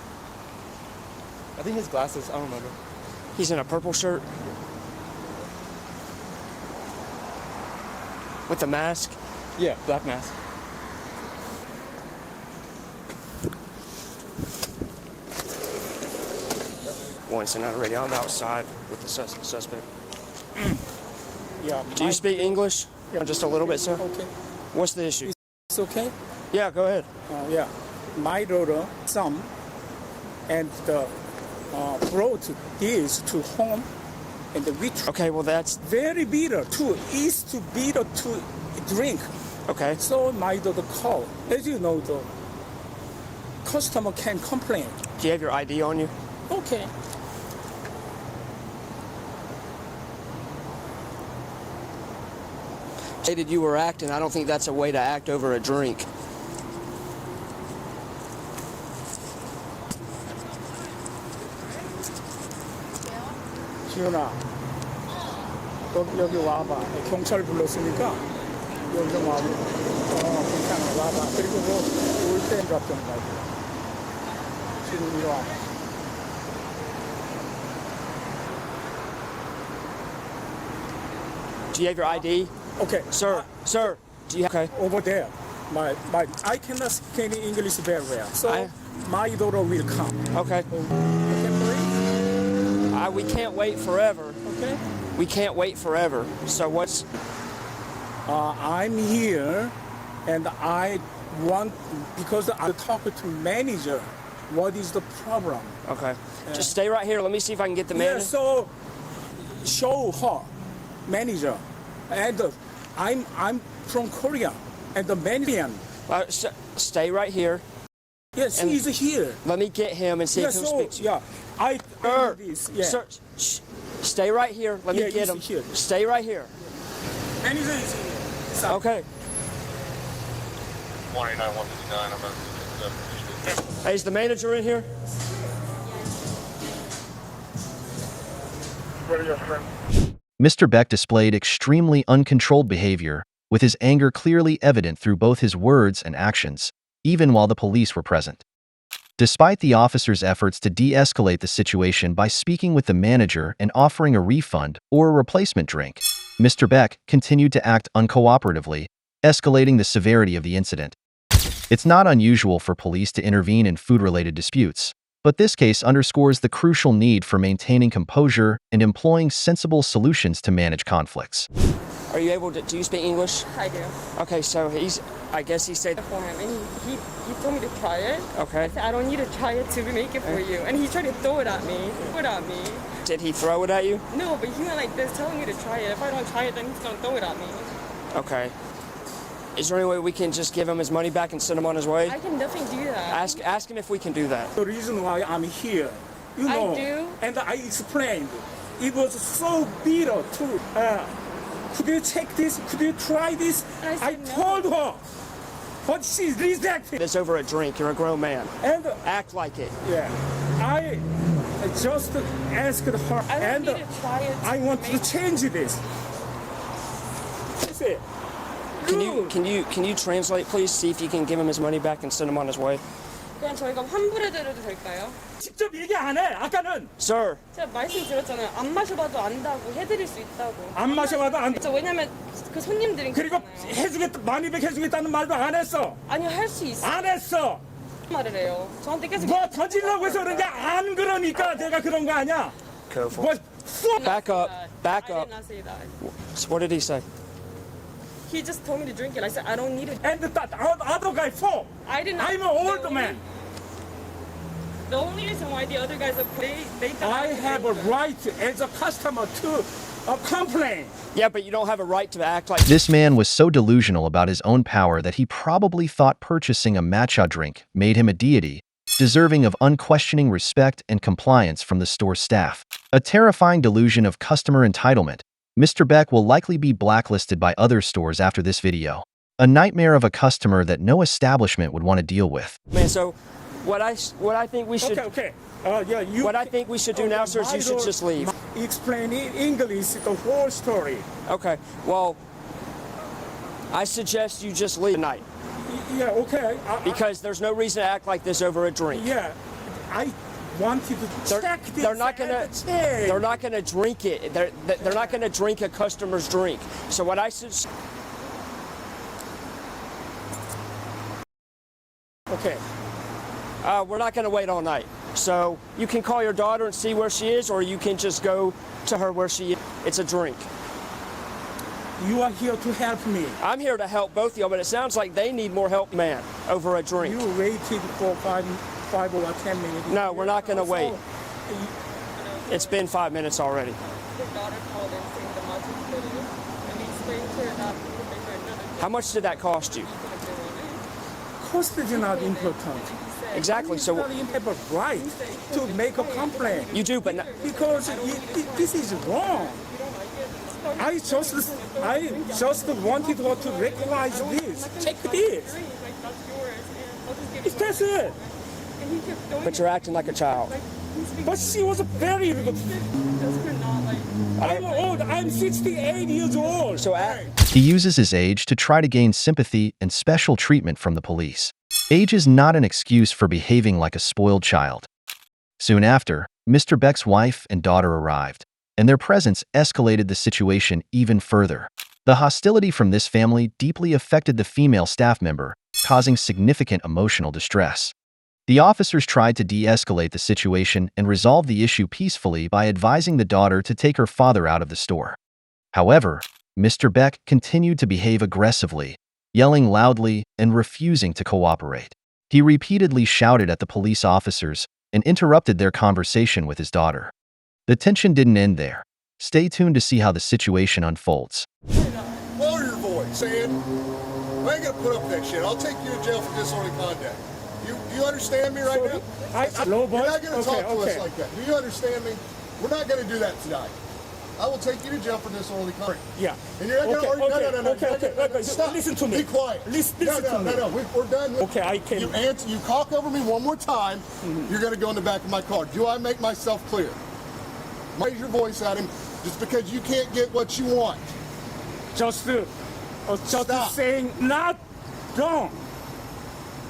I think his glasses, I don't remember. He's in a purple shirt? With the mask? Yeah, black mask. One, send out a radio. I'm outside with the suspect. Yeah. Do you speak English? Yeah. Just a little bit, sir? Okay. What's the issue? It's okay? Yeah, go ahead. Yeah. My daughter, son, and brought this to home, and we okay, well that's very bitter too. It's too bitter to drink. Okay. So my daughter called. As you know, the customer can complain. Do you have your ID on you? Okay. Stated you were acting. I don't think that's a way to act over a drink. 지훈아, 여기 와봐. 경찰 불렀으니까 여기 좀 와봐. 괜찮아, 와봐. 그리고 올때 답변 가고. 지금 이리 와봐. Do you have your ID? Okay. Sir, sir, do you have... Okay. Over there. I cannot speak any English very well. So my daughter will come. Okay. We can't wait forever. Okay. We can't wait forever. So what's... I'm here, and I want, because I talk to manager, what is the problem? Okay. Just stay right here. Let me see if I can get the manager. Yeah, so show her, manager, and I'm from Korea, and the man. Stay right here. Yes, he's here. Let me get him and see if he'll speak to you. Yeah, I Sir, this. Yeah. sir, stay right here. Let me get him. Here. Stay right here. Manager is here. Okay. 29-159. Hey, is the manager in here? Mr. Beck displayed extremely uncontrolled behavior, with his anger clearly evident through both his words and actions, even while the police were present. Despite the officer's efforts to de-escalate the situation by speaking with the manager and offering a refund or a replacement drink, Mr. Beck continued to act uncooperatively, escalating the severity of the incident. It's not unusual for police to intervene in food-related disputes, but this case underscores the crucial need for maintaining composure and employing sensible solutions to manage conflicts. Are you able to, do you speak English? I do. Okay, so I guess he said for him, and he told me to try it. Okay. I said, I don't need to try it to make it for you. And he tried to throw it at me. Did he throw it at you? No, but he went like this, telling me to try it. If I don't try it, then he's gonna throw it at me. Okay. Is there any way we can just give him his money back and send him on his way? I can definitely do that. Ask him if we can do that. The reason why I'm here, you know, I do. And I explained, it was so bitter too. Could you check this? Could you try this? I told her, but she rejected. It's over a drink. You're a grown man. And act like it. Yeah, I just asked her, and I want to change this. That's it. Can you translate, please? See if you can give him his money back and send him on his way. 그냥 저희가 환불해드려도 될까요? 직접 얘기 안 해. 아까는. Sir. 제가 말씀드렸잖아요. 안 마셔봐도 안다고 해드릴 수 있다고. 안 마셔봐도 안. 왜냐면 그 손님들이. 그리고 해주겠다, 마니백 해주겠다는 말도 안 했어. 아니요, 할 수 있어. 안 했어. 말을 해요. 저한테 계속. 뭐 던지려고 해서 그런지 안 그러니까 내가 그런 거 아니야. Careful. 뭐, back up. Back I up. did not say that. What did he say? He just told me to drink it. I said I don't need it. And the other guy for. I did not. I'm an old man. The only reason why the other guys are they I have a right as a customer to complain. Yeah, but you don't have a right to act like. This man was so delusional about his own power that he probably thought purchasing a matcha drink made him a deity, deserving of unquestioning respect and compliance from the store staff. A terrifying delusion of customer entitlement. Mr. Beck will likely be blacklisted by other stores after this video. A nightmare of a customer that no establishment would want to deal with. Man, so what I think we should. Okay. What I think we should do now, sir, is you should just leave. Explain in English the whole story. Okay. Well, I suggest you just leave tonight. Yeah. Okay. Because there's no reason to act like this over a drink. Yeah. I wanted to check this. They're not gonna drink it. They're not gonna drink a customer's drink. So what I suggest. Okay. We're not gonna wait all night. So you can call your daughter and see where she is, or you can just go to her where she is. It's a drink. You are here to help me. I'm here to help both of y'all, but it sounds like they need more help, man, over a drink. You waited for five or 10 minutes. No, we're not going to wait. It's been 5 minutes already. Your daughter called in saying the matcha video, and he explained to her that we could make her another. How much did that cost you? Cost is not important. Exactly. So you have a right to make a complaint. You do, but because this is wrong. I just wanted her to recognize this. Check this. That's it. But you're acting like a child. But she was very good. I'm old. I'm 68 years old. So he uses his age to try to gain sympathy and special treatment from the police. Age is not an excuse for behaving like a spoiled child. Soon after, Mr. Beck's wife and daughter arrived, and their presence escalated the situation even further. The hostility from this family deeply affected the female staff member, causing significant emotional distress. The officers tried to de-escalate the situation and resolve the issue peacefully by advising the daughter to take her father out of the store. However, Mr. Beck continued to behave aggressively, yelling loudly and refusing to cooperate. He repeatedly shouted at the police officers and interrupted their conversation with his daughter. The tension didn't end there. Stay tuned to see how the situation unfolds. Lower your voice, saying, I ain't gonna put up that shit. I'll take you to jail for disorderly conduct. You understand me right now? Low voice? You're not gonna talk to us okay. like that. Do you understand me? We're not gonna do that tonight. I will take you to jail for disorderly conduct. Yeah. And you're not gonna argue. No. Stop. Listen to me. Be quiet. Listen to me. No. We're done. Okay, I can. You cock over me one more time, you're gonna go in the back of my car. Do I make myself clear? Raise your voice at him just because you can't get what you want. Just Stop. saying not wrong.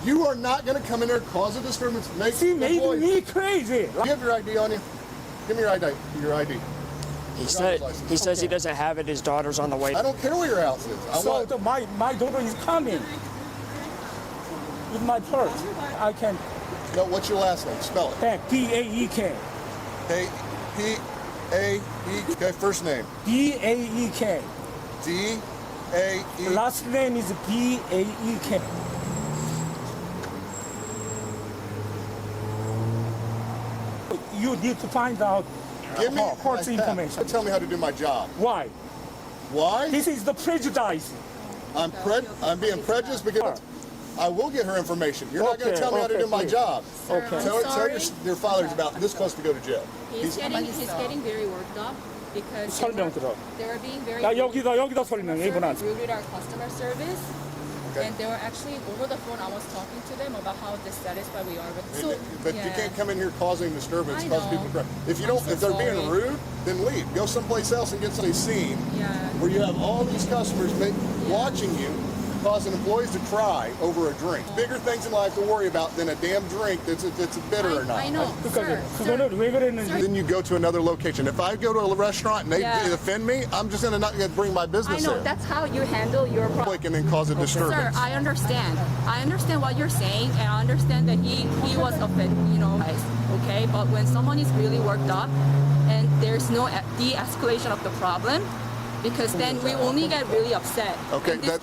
You are not going to come in there and cause a disturbance. She made me crazy. You have your ID on you? Give me your ID. Your ID. He says he doesn't have it. His daughter's on the way. I don't care where your house is. My daughter is coming with my purse. I can. No, what's your last name? Spell it. P-A-E-K. P-A-E-K. First name. D-A-E-K. D-A-E. Last name is B-A-E-K. You need to find out court's information. Tell me how to do my job. Why? Why? This is the prejudice. I'm being prejudiced because I will get her information. You're not going to tell me how to do my job. Okay. Tell your father's about this close to go to jail. He's getting very worked up because they were being very 여기다 rude 설명해 with our customer service. Okay. And they were actually over the phone. I was talking to them about how dissatisfied we are with. But you can't come in here causing disturbance, I cause know. people. If you don't, if they're being rude, then leave. Go someplace else and get something seen. Yeah. Where you have all these customers watching you, causing employees to cry over a drink. Bigger things in life to worry about than a damn drink that's bitter or not. I know. Then you go to another location. If I go to a restaurant and they offend me, I'm just gonna not gonna bring my business I know. there. That's how you handle your problem. And then cause a disturbance. Sir, I understand. I understand what you're saying, and I understand that he was offended, okay? But when someone is really worked up and there's no de-escalation of the problem, because then we only get really upset. Okay, but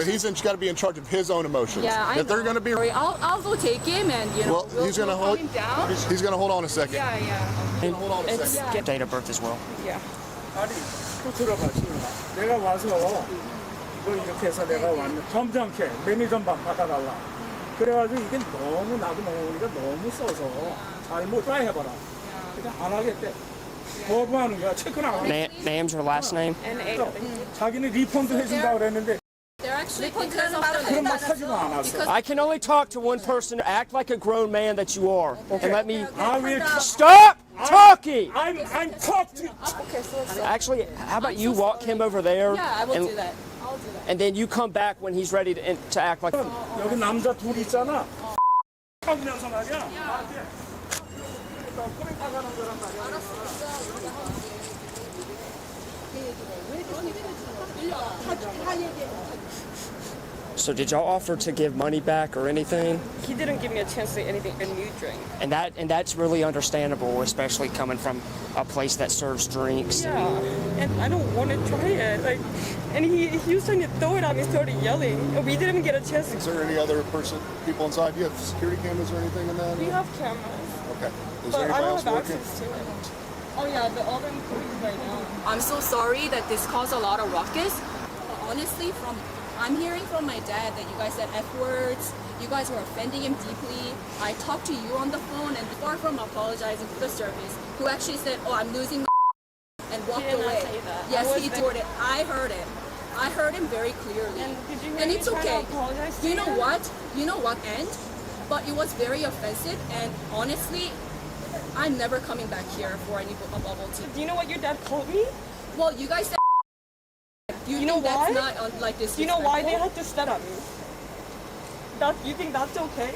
he's got to be in charge of his own emotions. Yeah, I know. If they're going to be, I'll go take him, and we'll he's going to hold him down. He's going to hold on a second. Yeah. Hold on a second. Get date of birth as well. Yeah. 아니, 또 들어봐, 지훈아. 내가 와서 이거 이렇게 해서 내가 왔는데 점잖게 매니저만 받아달라. 그래가지고 이게 너무 나도 모르니까 너무 써서 잘못 다 해봐라. 그냥 안 하겠대. 거부하는 거야. 체크는 안 하겠대. Name's your last name? 자기는 리펀드 해준다고 그랬는데 They're actually because of I can only talk to one person. Act like a grown man that you are, and let me I will stop talking. I'm talking. Okay, so Actually, how about you walk him over there? Yeah, I will and, do that. I'll do that. And then you come back when he's ready to act like. 여기 남자 둘 있잖아. 하면서 말이야. So did y'all offer to give money back or anything? He didn't give me a chance to say anything, a new drink. And that's really understandable, especially coming from a place that serves drinks. Yeah, and I don't want to try it. And he was trying to throw it at me, started yelling, and we didn't even get a chance. Is there any other people inside? Do you have security cameras or anything in that? We have cameras. Okay. Is But there I anybody don't else have working? access to it. Oh yeah, the other employees right now. I'm so sorry that this caused a lot of ruckus. Honestly, I'm hearing from my dad that you guys said F words, you guys were offending him deeply. I talked to you on the phone, and far from apologizing for the service, who actually said, oh, I'm losing my and walked He did not away. say that. Yes, I he was did it. I heard it. I heard him very clearly. And did you hear And me it's trying to okay. apologize to You know him? what? You know what, and? But it was very offensive, and honestly, I'm never coming back here for any bubble tea. Do you know what your dad called me? Well, you guys said. You know why? That's not like this. Do you know why they had to stare at me? You think that's okay?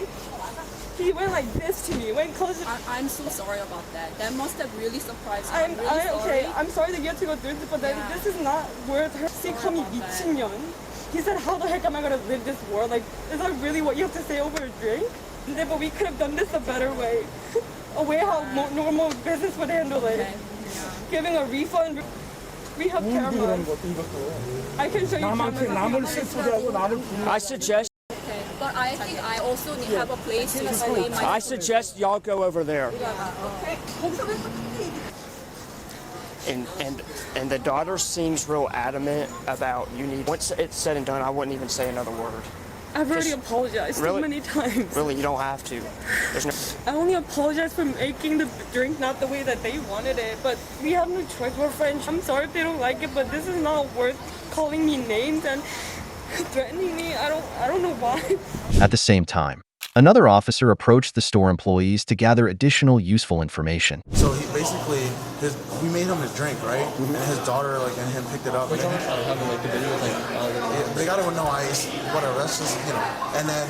He went like this to me, went closer. I'm so sorry about that. That must have really surprised me. I'm really sorry. Okay, I'm sorry that you had to go through this, but then this is not worth her. He called me 미친년. He said, how the heck am I going to live this world? Like, is that really what you have to say over a drink? But we could have done this a better way. A way how normal business would handle it. Giving a refund. We have cameras. I can show you cameras. I suggest. But I think I also need to have a place to explain my. I suggest y'all go over there. And the daughter seems real adamant about once it's said and done, I wouldn't even say another word. I've already apologized so many times. Really, you don't have to. I only apologize for making the drink not the way that they wanted it, but we have no choice. We're friends. I'm sorry if they don't like it, but this is not worth calling me names and threatening me. I don't know why. At the same time, another officer approached the store employees to gather additional useful information. So he basically, we made him his drink, right? And his daughter, and him picked it up. They got it with no ice, whatever. That's just, And then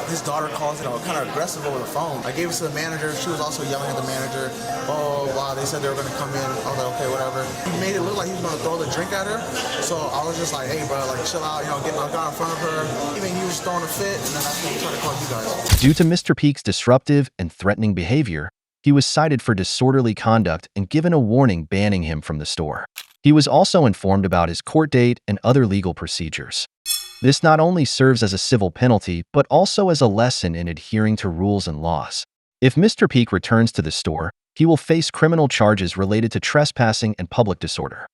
his daughter calls, kind of aggressive over the phone. I gave it to the manager. She was also yelling at the manager. Oh, wow, they said they were going to come in. I was like, okay, whatever. He made it look like he was going to throw the drink at her. So I was just like, hey, bro, chill out. I got in front of her. Even he was throwing a fit, and then that's when he tried to call you guys. Due to Mr. Peak's disruptive and threatening behavior, he was cited for disorderly conduct and given a warning banning him from the store. He was also informed about his court date and other legal procedures. This not only serves as a civil penalty, but also as a lesson in adhering to rules and laws. If Mr. Peak returns to the store, he will face criminal charges related to trespassing and public disorder.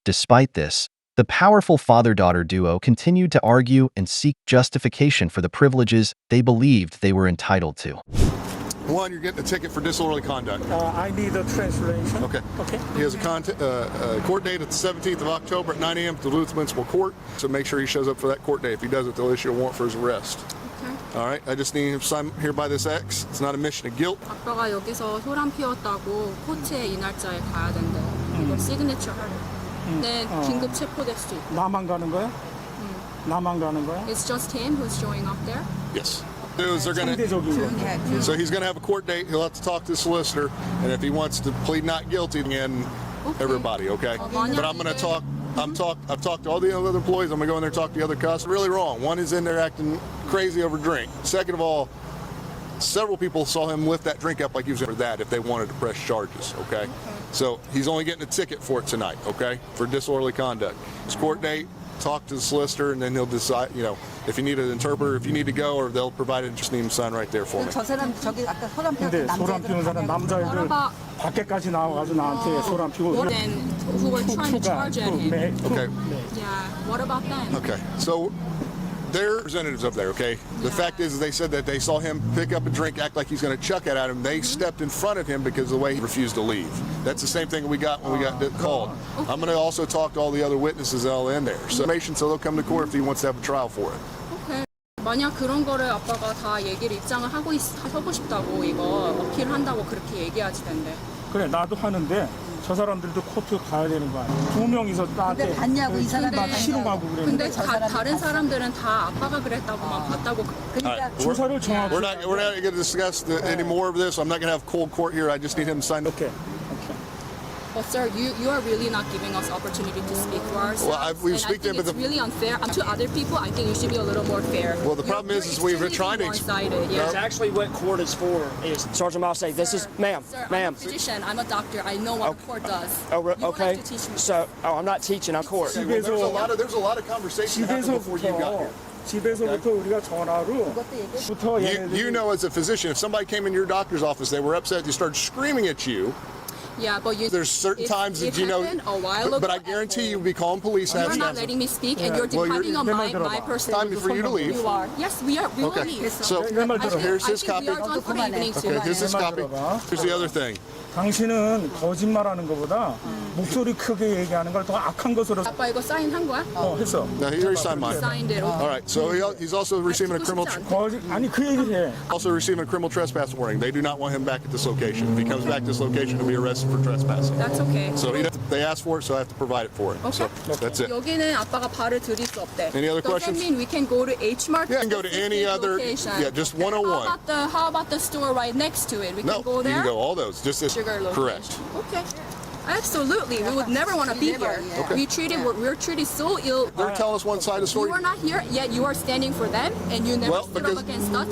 Despite this, the powerful father-daughter duo continued to argue and seek justification for the privileges they believed they were entitled to. One, you're getting a ticket for disorderly conduct. I need a translation. Okay. He has a court date at the 17th of October at 9 a.m. at the Duluth Municipal Court, so make sure he shows up for that court date. If he doesn't, they'll issue a warrant for his arrest. All right, I just need him to sign here by this X. It's not a mission of guilt. 아빠가 여기서 소란 피웠다고 코치에 이 날짜에 가야 된대. 이거 시그니처 하래. 네, 긴급 체포됐어. 나만 가는 거야? 나만 가는 거야? It's just him who's showing up there? Yes. So he's going to have a court date. He'll have to talk to the solicitor, and if he wants to plead not guilty, then everybody, okay? But I'm going to talk. I've talked to all the other employees. I'm going to go in there and talk to the other customers. Really wrong. One is in there acting crazy over drink. Second of all, several people saw him lift that drink up like he was for that if they wanted to press charges, okay? So he's only getting a ticket for it tonight, okay? For disorderly conduct. His court date. Talk to the solicitor, and then he'll decide, if you need an interpreter, if you need to go, or they'll provide it. Just need him to sign right there for me. 근데 소란 피우는 사람 남자애들 밖에까지 나와가지고 나한테 소란 피우고. Then who were trying to charge at him? Okay. Yeah. What about them? Okay. So they're representatives up there, okay? The fact is they said that they saw him pick up a drink, act like he's going to chuck it at him. They stepped in front of him because of the way he refused to leave. That's the same thing we got when we got called. I'm going to also talk to all the other witnesses all in there. So they'll come to court if he wants to have a trial for it. Okay. 만약 그런 거를 아빠가 다 얘기를 입장을 하고 싶다고 이거 어필한다고 그렇게 얘기하지 된대. 그래 나도 하는데 저 사람들도 코트 가야 되는 거 아니야? 두 명이서 나한테 근데 갔냐고 이 사람이 싫어가고 근데 그랬는데. 다른 사람들은 다 아빠가 그랬다고만 봤다고. Right. We're not going to discuss any more of this. I'm not going to have cold court here. I just need him to sign. Okay. But sir, you are really not giving us opportunity to speak for ourselves. Well, we've speak to him, but it's really unfair. To other people, I think you should be a little more fair. Well, the problem is we were trying to. It's actually what court is for. Is Sergeant Miles say, "This is, ma'am, I'm a physician. I'm a doctor. I know what the court does. Oh, you okay. have to teach me. So, I'm not teaching. I'm court. Well, there's a lot of conversation happened before you got here. 집에서부터 우리가 전화로 You know, as a physician, if somebody came in your doctor's office, they were upset, they started screaming at you. Yeah, but there's certain times that a while ago, but I guarantee you'll be calling police. You're not letting me speak, and you're departing on my personal. Time for you to leave. You are. Yes, we are. We will leave. So here's his copy. Okay, here's his copy. Here's the other thing. 당신은 거짓말하는 것보다 목소리 크게 얘기하는 걸 더 악한 것으로. 아빠 이거 사인한 거야? 했어. No, he already signed mine. Signed it. All right, so he's also receiving a criminal. 아니 그 얘기를 해. Also receiving a criminal trespass warning. They do not want him back at this location. If he comes back to this location, he'll be arrested for trespassing. That's okay. So they asked for it, so I have to provide it for it. Okay. So that's it. 여기는 아빠가 발을 들일 수 없대. Any other questions? Does that mean we can go to H Mart? Yeah, you can go to any other. Location? Yeah, just 101. How about the store right next to it? We can go there. You can go all those. Just this. Sugar location. Correct. Okay. Absolutely. We would never want to be here. Okay. We're treated so ill. They're telling us one side of the story. You are not here, yet you are standing for them, and you never stood up against us.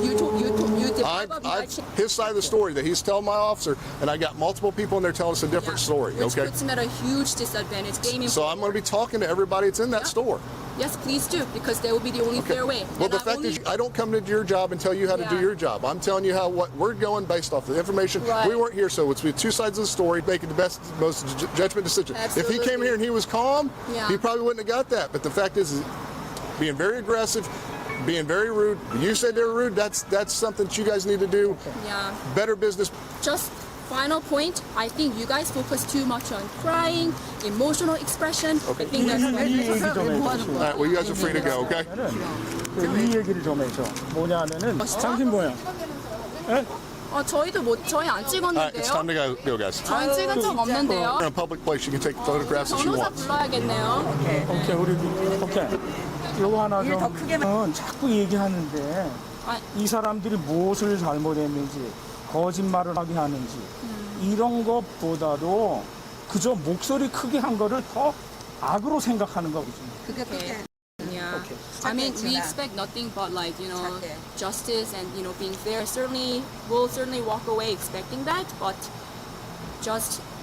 His side of the story that he's telling my officer, and I got multiple people in there telling us a different story. Which Okay. puts him at a huge disadvantage. So I'm going to be talking to everybody that's in that store. Yes, please do, because that will be the only fair way. Well, And the fact is, I don't come into your job and tell you how to do your job. I'm telling you what we're going based off the information. Right. We weren't here, so it's two sides of the story, making the best, most judgment decision. Absolutely. If he came here and he was calm, Yeah. he probably wouldn't have got that. But the fact is being very aggressive, being very rude. You said they were rude. That's something that you guys need to do. Yeah. Better business. Just final point, I think you guys focus too much on crying, emotional expression. Okay. I think that's All right, well, you guys are free to go, okay? 이 얘기를 좀 해줘. 뭐냐면은 당신 뭐야? 에? 저희도 저희 안 All right, it's 찍었는데요. time to go, guys. 저희 찍은 적 없는데요. You're in a public place. You can take photographs if you 변호사 want. 불러야겠네요. 오케이, 오케이. 요거 하나 좀. 자꾸 얘기하는데 이 사람들이 무엇을 잘못했는지, 거짓말을 하게 하는지 이런 것보다도 그저 목소리 크게 한 거를 더 악으로 생각하는 거거든요. Okay. Yeah. I mean, we expect nothing but justice and being fair. We'll certainly walk away expecting that, but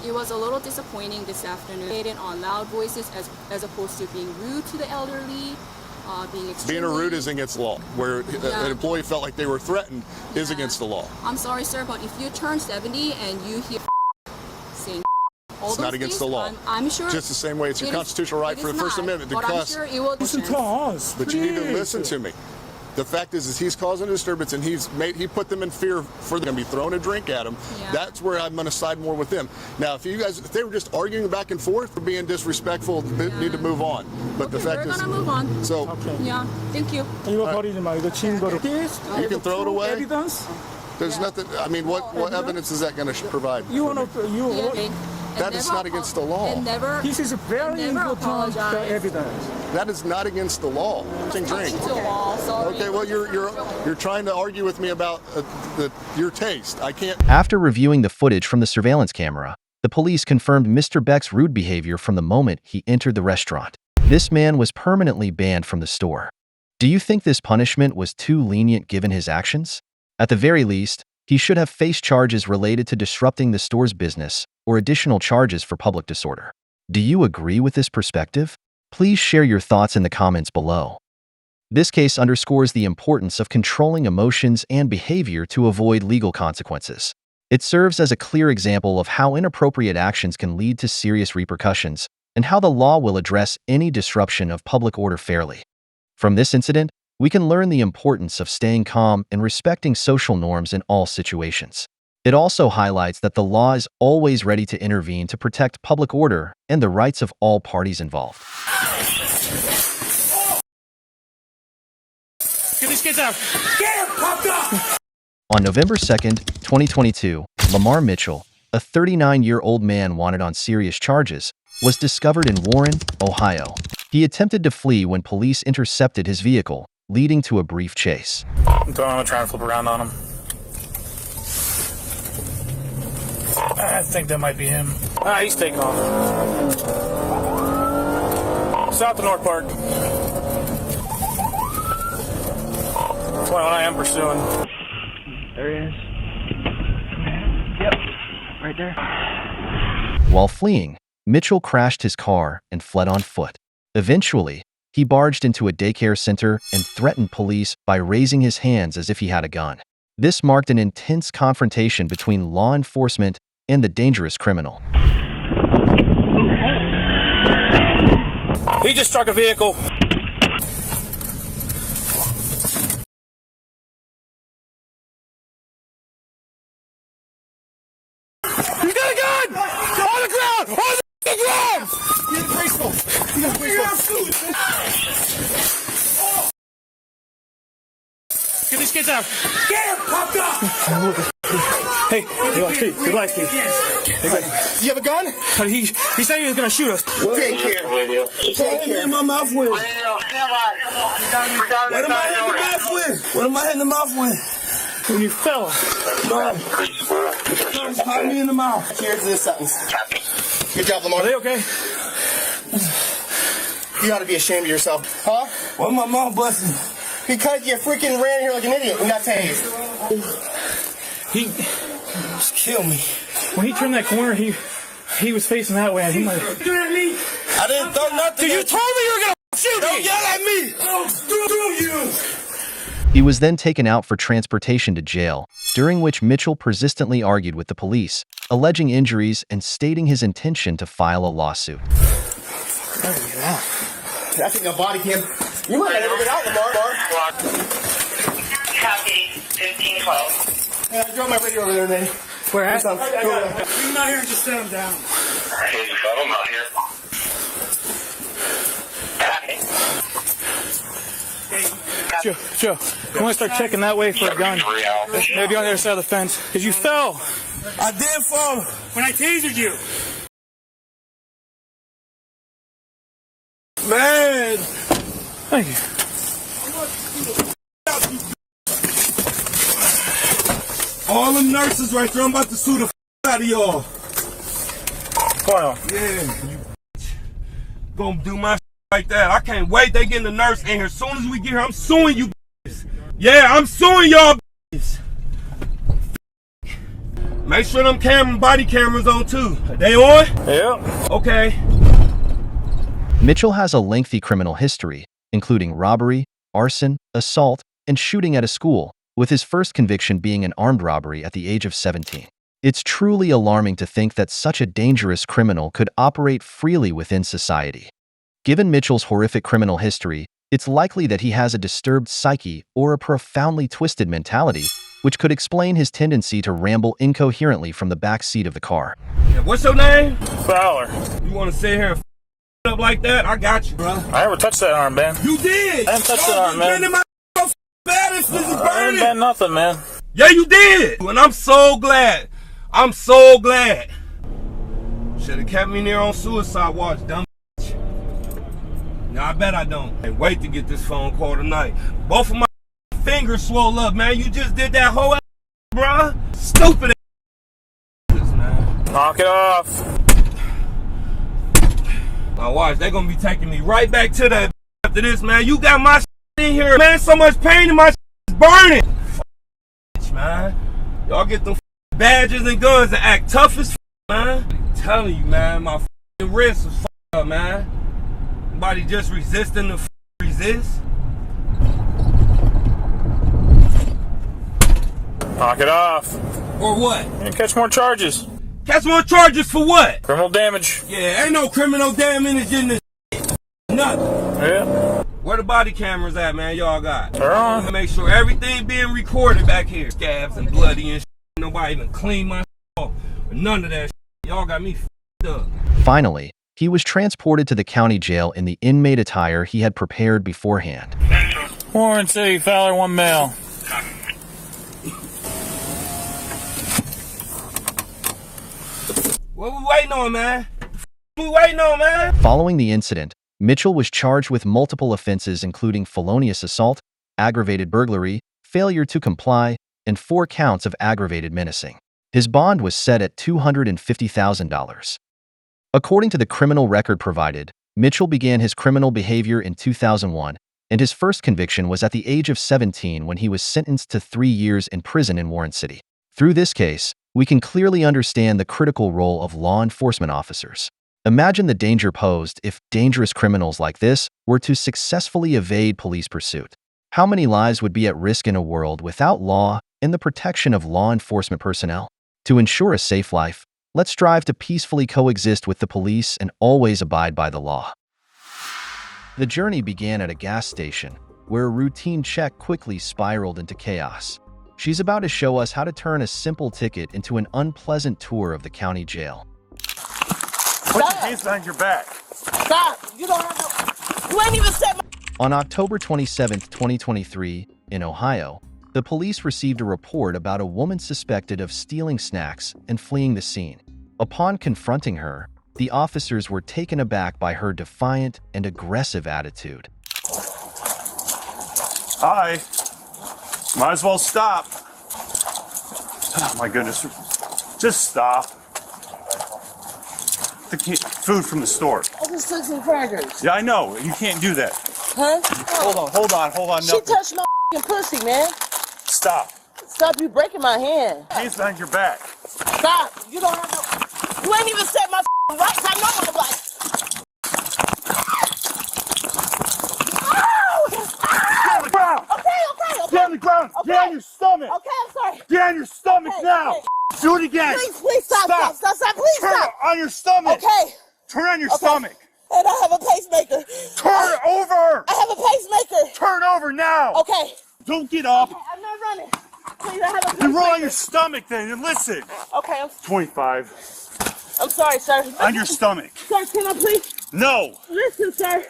it was a little disappointing this afternoon on loud voices as opposed to being rude to the elderly. Being rude is against the law. Where an employee felt like they were threatened is against the law. I'm sorry, sir, but if you turn 70 and you hear saying all It's those not against things, the law. I'm sure. Just the same way it's your constitutional right for the First Amendment to but I'm cuss. sure it will. Listen to us, But you need to please. listen to me. The fact is he's causing a disturbance, and he put them in fear for them to be throwing a drink at him. Yeah. That's where I'm going to side more with them. Now, if they were just arguing back and forth or being disrespectful, they need to move on. But the fact We're is, gonna move on. so Yeah, thank you. 이거 버리지 마. 이거 진 거로. you can throw it away. Evidence? There's nothing. I mean, what evidence is that going to provide? That is not against the law. This is very important evidence. That is not against the law. Drink. Okay, well you're trying to argue with me about your taste. I can't. After reviewing the footage from the surveillance camera, the police confirmed Mr. Beck's rude behavior from the moment he entered the restaurant. This man was permanently banned from the store. Do you think this punishment was too lenient given his actions? At the very least, he should have faced charges related to disrupting the store's business or additional charges for public disorder. Do you agree with this perspective? Please share your thoughts in the comments below. This case underscores the importance of controlling emotions and behavior to avoid legal consequences. It serves as a clear example of how inappropriate actions can lead to serious repercussions and how the law will address any disruption of public order fairly. From this incident, we can learn the importance of staying calm and respecting social norms in all situations. It also highlights that the law is always ready to intervene to protect public order and the rights of all parties involved. Get these kids out. Get him, popped up. On November 2nd, 2022, Lamar Mitchell, a 39-year-old man wanted on serious charges, was discovered in Warren, Ohio. He attempted to flee when police intercepted his vehicle, leading to a brief chase. I'm trying to flip around on him. I think that might be him. He's taking off. South of North Park. 21 I am pursuing. There he is. Yep, right there. While fleeing, Mitchell crashed his car and fled on foot. Eventually, he barged into a daycare center and threatened police by raising his hands as if he had a gun. This marked an intense confrontation between law enforcement and the dangerous criminal. He just struck a vehicle. He's got a gun! On the ground! On the ground! He's a graceful. He's a graceful. Get these kids out. Get him! Popped up! Hey, good life, Steve. You have a gun? He said he was gonna shoot us. Take care. Take care. In my mouth with. What am I hitting the mouth with? What am I hitting the mouth with? When you fell. Man. Pop me in the mouth. Here's this sentence. Good job, Lamar. Are they okay? You ought to be ashamed of yourself. Huh? Why my mouth busting? Because you freaking ran here like an idiot and got tased. He just kill me. When he turned that corner, he was facing that way. He might. I didn't throw nothing. Dude, you told me you were gonna shoot me! Don't yell at me! Do you? He was then taken out for transportation to jail, during which Mitchell persistently argued with the police, alleging injuries and stating his intention to file a lawsuit. I think a body cam. You might have never been out, Lamar. Copy 1512. Yeah, I drove my radio over there, man. Where at? Bring him out here and just set him down. Here's the phone out here. Joe, you want to start checking that way for a gun? Maybe on the other side of the fence. Because you fell. I did fall. When I tasered you. Man. Thank you. All them nurses right there, I'm about to sue the out of y'all. Yeah, you gonna do my like that. I can't wait. They getting the nurse in here. As soon as we get here, I'm suing you. Yeah, I'm suing y'all. Make sure them body cameras on too. Are they on? Yeah. Okay. Mitchell has a lengthy criminal history, including robbery, arson, assault, and shooting at a school, with his first conviction being an armed robbery at the age of 17. It's truly alarming to think that such a dangerous criminal could operate freely within society. Given Mitchell's horrific criminal history, it's likely that he has a disturbed psyche or a profoundly twisted mentality, which could explain his tendency to ramble incoherently from the back seat of the car. Yeah, what's your name? Fowler. You want to sit here and up like that? I got you, bro. I never touched that arm, man. You did. I didn't touch that arm, man. This is I burning. didn't bend nothing, man. Yeah, you did. And I'm so glad. I'm so glad. Should have kept me near on suicide watch, dumb bitch. Nah, I bet I don't. Can't wait to get this phone call tonight. Both of my fingers swole up, man. You just did that whole ass, bruh. Stupid ass, man. Knock it off. Now watch, they gonna be taking me right back to that after this, man. You got my in here, man. So much pain in my is burning. Man, y'all get them badges and guns and act tough as man. I'm telling you, man, my wrist was up, man. Somebody just resisting the resist. Knock it off. Or what? And catch more charges. Catch more charges for what? Criminal damage. Yeah, ain't no criminal damage in this. Nothing. Yeah. Where the body cameras at, man? Y'all got. They're on. Make sure everything being recorded back here. Scabs and bloody and shit. Nobody even clean my off. None of that shit. Y'all got me f***ed up. Finally, he was transported to the county jail in the inmate attire he had prepared beforehand. Warren City, Fowler, 1 male. What we waiting on, man? What we waiting on, man? Following the incident, Mitchell was charged with multiple offenses including felonious assault, aggravated burglary, failure to comply, and 4 counts of aggravated menacing. His bond was set at $250,000. According to the criminal record provided, Mitchell began his criminal behavior in 2001, and his first conviction was at the age of 17 when he was sentenced to 3 years in prison in Warren City. Through this case, we can clearly understand the critical role of law enforcement officers. Imagine the danger posed if dangerous criminals like this were to successfully evade police pursuit. How many lives would be at risk in a world without law and the protection of law enforcement personnel? To ensure a safe life, let's strive to peacefully coexist with the police and always abide by the law. The journey began at a gas station, where a routine check quickly spiraled into chaos. She's about to show us how to turn a simple ticket into an unpleasant tour of the county jail. Put your hands behind your back. Stop! You don't have no... You ain't even said my... On October 27, 2023, in Ohio, the police received a report about a woman suspected of stealing snacks and fleeing the scene. Upon confronting her, the officers were taken aback by her defiant and aggressive attitude. Hi. Might as well stop. Oh my goodness. Just stop. The food from the store. I just took some crackers. Yeah, I know. You can't do that. Huh? Hold on. She touched my pussy, man. Stop. Stop, you breaking my hand. Hands behind your back. Stop. You don't have no... You ain't even said my rights. I know my rights. Okay. Get on your stomach. Okay, I'm sorry. Get on your stomach now. Okay. Do it again. Please stop. Please Turn stop. on your stomach. Okay. Turn on your stomach. And I have a pacemaker. Turn over. I have a pacemaker. Turn over now. Okay. Don't get up. Okay, I'm not running. Please, I have a pacemaker. You roll on your stomach then and listen. Okay, 25. I'm sorry, sir. On your stomach. Sir, can I please? No. Listen, sir.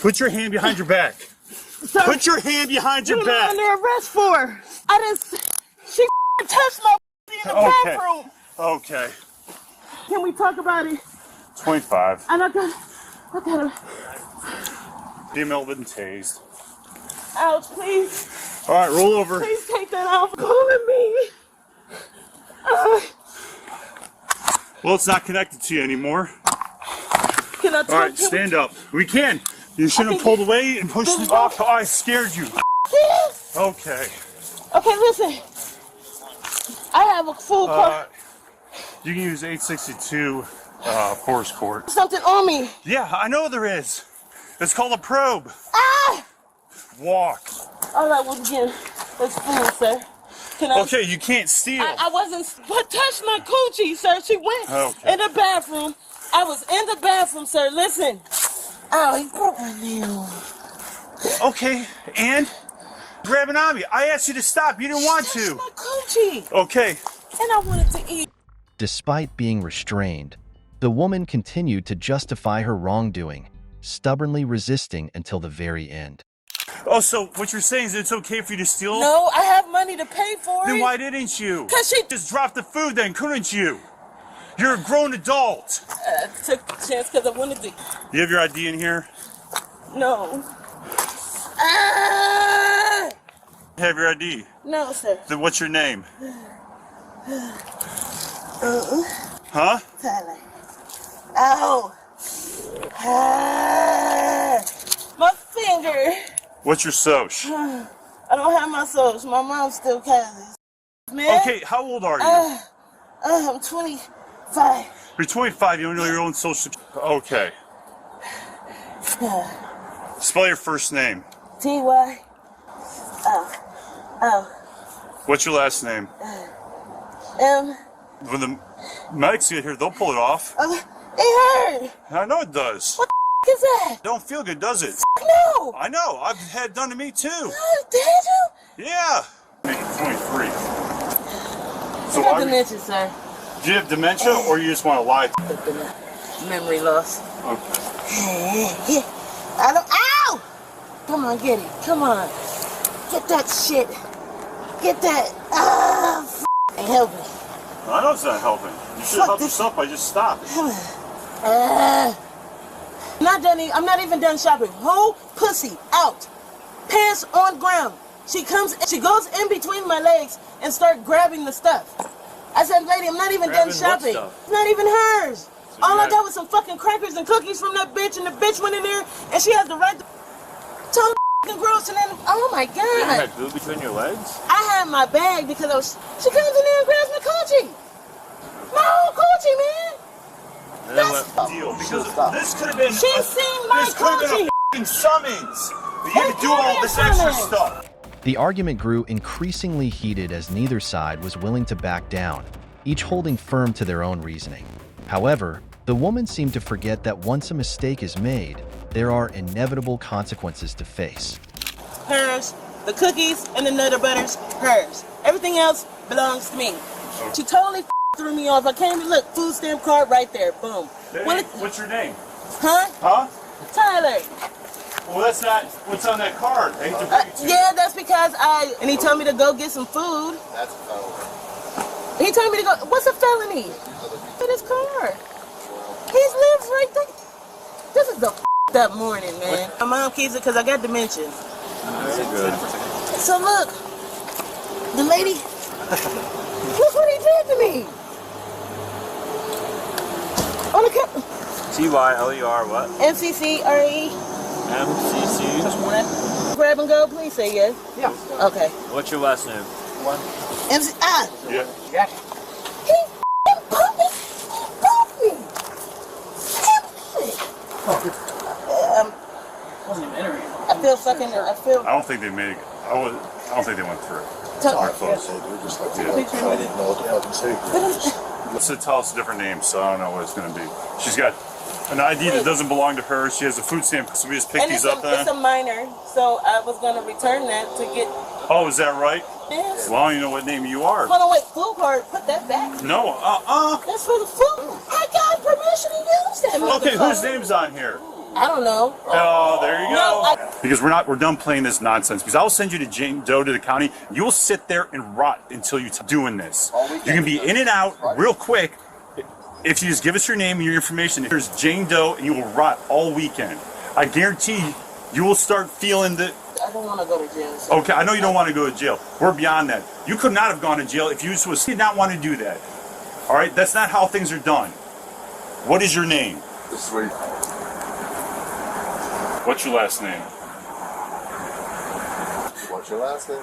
Put your hand behind your back. Sir, put your hand behind your back. What am I under arrest for? I didn't. She touched my in the bathroom. Okay. Can we talk about it? 25. And I got Female been tased. ouch, please. All right, roll over. Please take that off. Pulling me. Well, it's not connected to you anymore. Can I talk? All right, stand up. We can. You shouldn't have pulled away and pushed it off. Oh, I scared you. Okay. Okay, listen. I have a full car. You can use 862 Forest Court. Something on me. Yeah, I know there is. It's called a probe. Ah! Walk. All right, well, again, let's fool, sir. Can I? Okay, you can't steal. I wasn't. But touch my coochie, sir. She went in the bathroom. I was in the bathroom, sir. Listen. Oh, he broke my nail. Okay, and grabbing on me. I asked you to stop. You didn't want to. My coochie. Okay. And I wanted to eat. Despite being restrained, the woman continued to justify her wrongdoing, stubbornly resisting until the very end. Oh, so what you're saying is it's okay for you to steal? No, I have money to pay for it. Then why didn't you? Because she just dropped the food then, couldn't you? You're a grown adult. Took the chance because I wanted to. You have your ID in here? No. Ah! You have your ID? No, sir. Then what's your name? Huh? Tyler. Ow. Ah! My finger. What's your soch? I don't have my soch. My mom still carries. Man. Okay, how old are you? I'm 25. You're 25, you don't know your own social. Okay. Spell your first name. T-Y. Oh. What's your last name? M. When the medics get here, they'll pull it off. It hurt. I know it does. What the is that? Don't feel good, does it? No. I know. I've had it done to me too. Oh, did you? Yeah. 23. So I got dementia, sir. Do you have dementia or you just want to lie? Memory loss. Okay. I don't. Ow! Come on, get it. Come on. Get that shit. Get that. Ain't helping. I know it's not helping. You should help yourself by just stopping. I'm not even done shopping. Whole pussy out. Pants on ground. She goes in between my legs and start grabbing the stuff. I said, lady, I'm not even done shopping. It's not even hers. So all I got was some fucking crackers and cookies from that bitch, and the bitch went in there and she has the right to tell fucking gross, and then, oh my God. You had glue between your legs? I had my bag because she comes in there and grabs my coochie. My whole coochie, man. And then what deal? Because this could have been. She's seen my This could have been a fucking summons. You had to do all this extra stuff. The argument grew increasingly heated as neither side was willing to back down, each holding firm to their own reasoning. However, the woman seemed to forget that once a mistake is made, there are inevitable consequences to face. Hers, the cookies and the Nutter Butters, hers. Everything else belongs to me. She totally threw me off. I came to look, food stamp card right there, boom. Hey, what's your name? Huh? Huh? Tyler. Well, that's not what's on that card. I hate to bring it to you. Yeah, that's because and he told me to go get some food. That's a felony. He told me to go, what's a felony? Look at his car. He lives right there. This is the up morning, man. My mom keeps it because I got dementia. That's good. So look, the lady, look what he did to me. On the camera. Tyler what? MCCRE. MCC. Just one. Grab and go, please say yes. Yeah. Okay. What's your last name? MC. Yeah. Yeah. He bumped me. Wasn't even entering. I feel. I don't think they made I don't think they went through. Tell- Our folks. I didn't know what the fuck to say. Let's tell us a different name, so I don't know what it's going to be. She's got an ID that doesn't belong to her. She has a food stamp, so we just pick And these it's up a, then. it's a minor, so I was gonna return that to get. Oh, is that right? Yes. Well, I don't even know what name you are. Hold on, wait, food card, put that back. No, That's for the food. I got permission to use that. Okay, motherfucker. whose name's on here? I don't know. Oh, there you go. No, Because we're done playing this nonsense. Because I'll send you to Jane Doe to the county. You will sit there and rot until you're doing this. You can be in and out real quick if you just give us your name and your information. Here's Jane Doe, and you will rot all weekend. I guarantee you will start feeling the. I don't want to go to jail. So. Okay, I know you don't want to go to jail. We're beyond that. You could not have gone to jail if you did not want to do that. All right, that's not how things are done. What is your name? Sweet. What's your last name? What's your last name?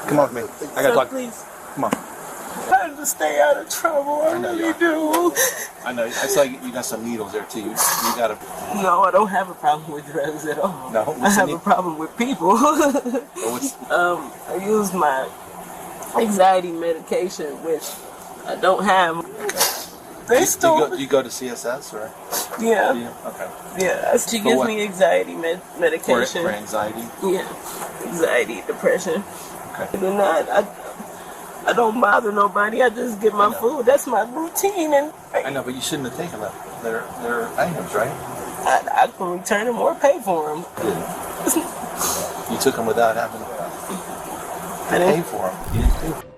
Come on with me. I gotta talk. Please. Come on. I have to stay out of trouble. I really do. I know. I saw you got some needles there too. You gotta. No, I don't have a problem with drugs at all. No. I have a problem with people. What's, I use my anxiety medication, which I don't have. They still. you go to CSS or? Yeah. Okay. Yeah. She For gives what? me anxiety medication. For anxiety. Yeah. Anxiety, depression. Okay. And I don't bother nobody. I just get my food. That's my routine, and I know, but you shouldn't have taken them. They're items, right? I can return them or pay for them. You took them without having to pay for them. You didn't pay for them.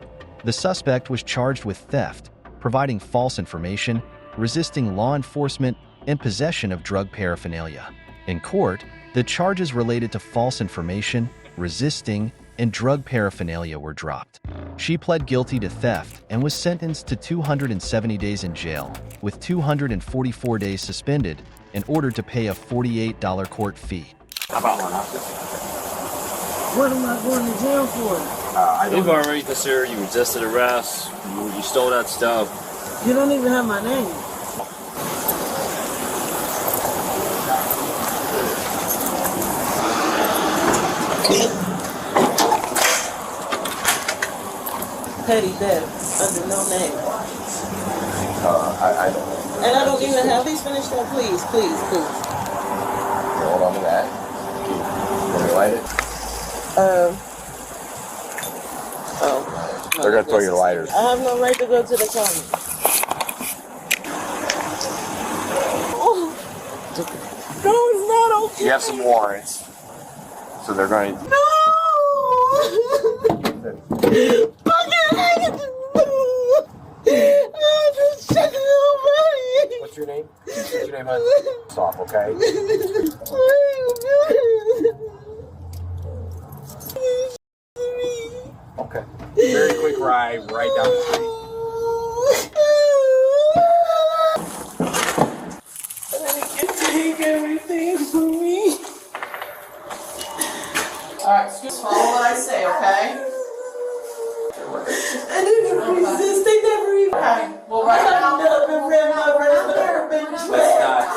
The suspect was charged with theft, providing false information, resisting law enforcement, and possession of drug paraphernalia. In court, the charges related to false information, resisting, and drug paraphernalia were dropped. She pled guilty to theft and was sentenced to 270 days in jail, with 244 days suspended, and ordered to pay a $48 court fee. How about one? What am I going to jail for? You've already considered you resisted arrest, you stole that stuff. You don't even have my name. Petty theft under no name. I don't know. And I don't even have. Please finish that, please. Hold on to that. Can we light it? Oh. They're gonna throw your lighters. I have no right to go to the county. No, it's not okay. You have some warrants, so they're going to. No! What's your name? What's your name, hon? Stop, okay? Okay. Very quick ride right down the street. You take everything from me. Alright, follow what I say, okay? I didn't resist, they never even. Okay, well, right now. I've never been red, I've never been trapped.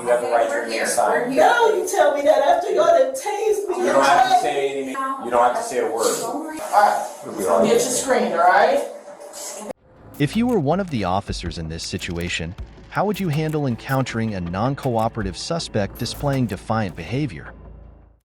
You have the right to remain silent. Now you tell me that after y'all done tased me. You don't have to say anything. You don't have to say a word. Alright, get your screen, alright? If you were one of the officers in this situation, how would you handle encountering a non-cooperative suspect displaying defiant behavior?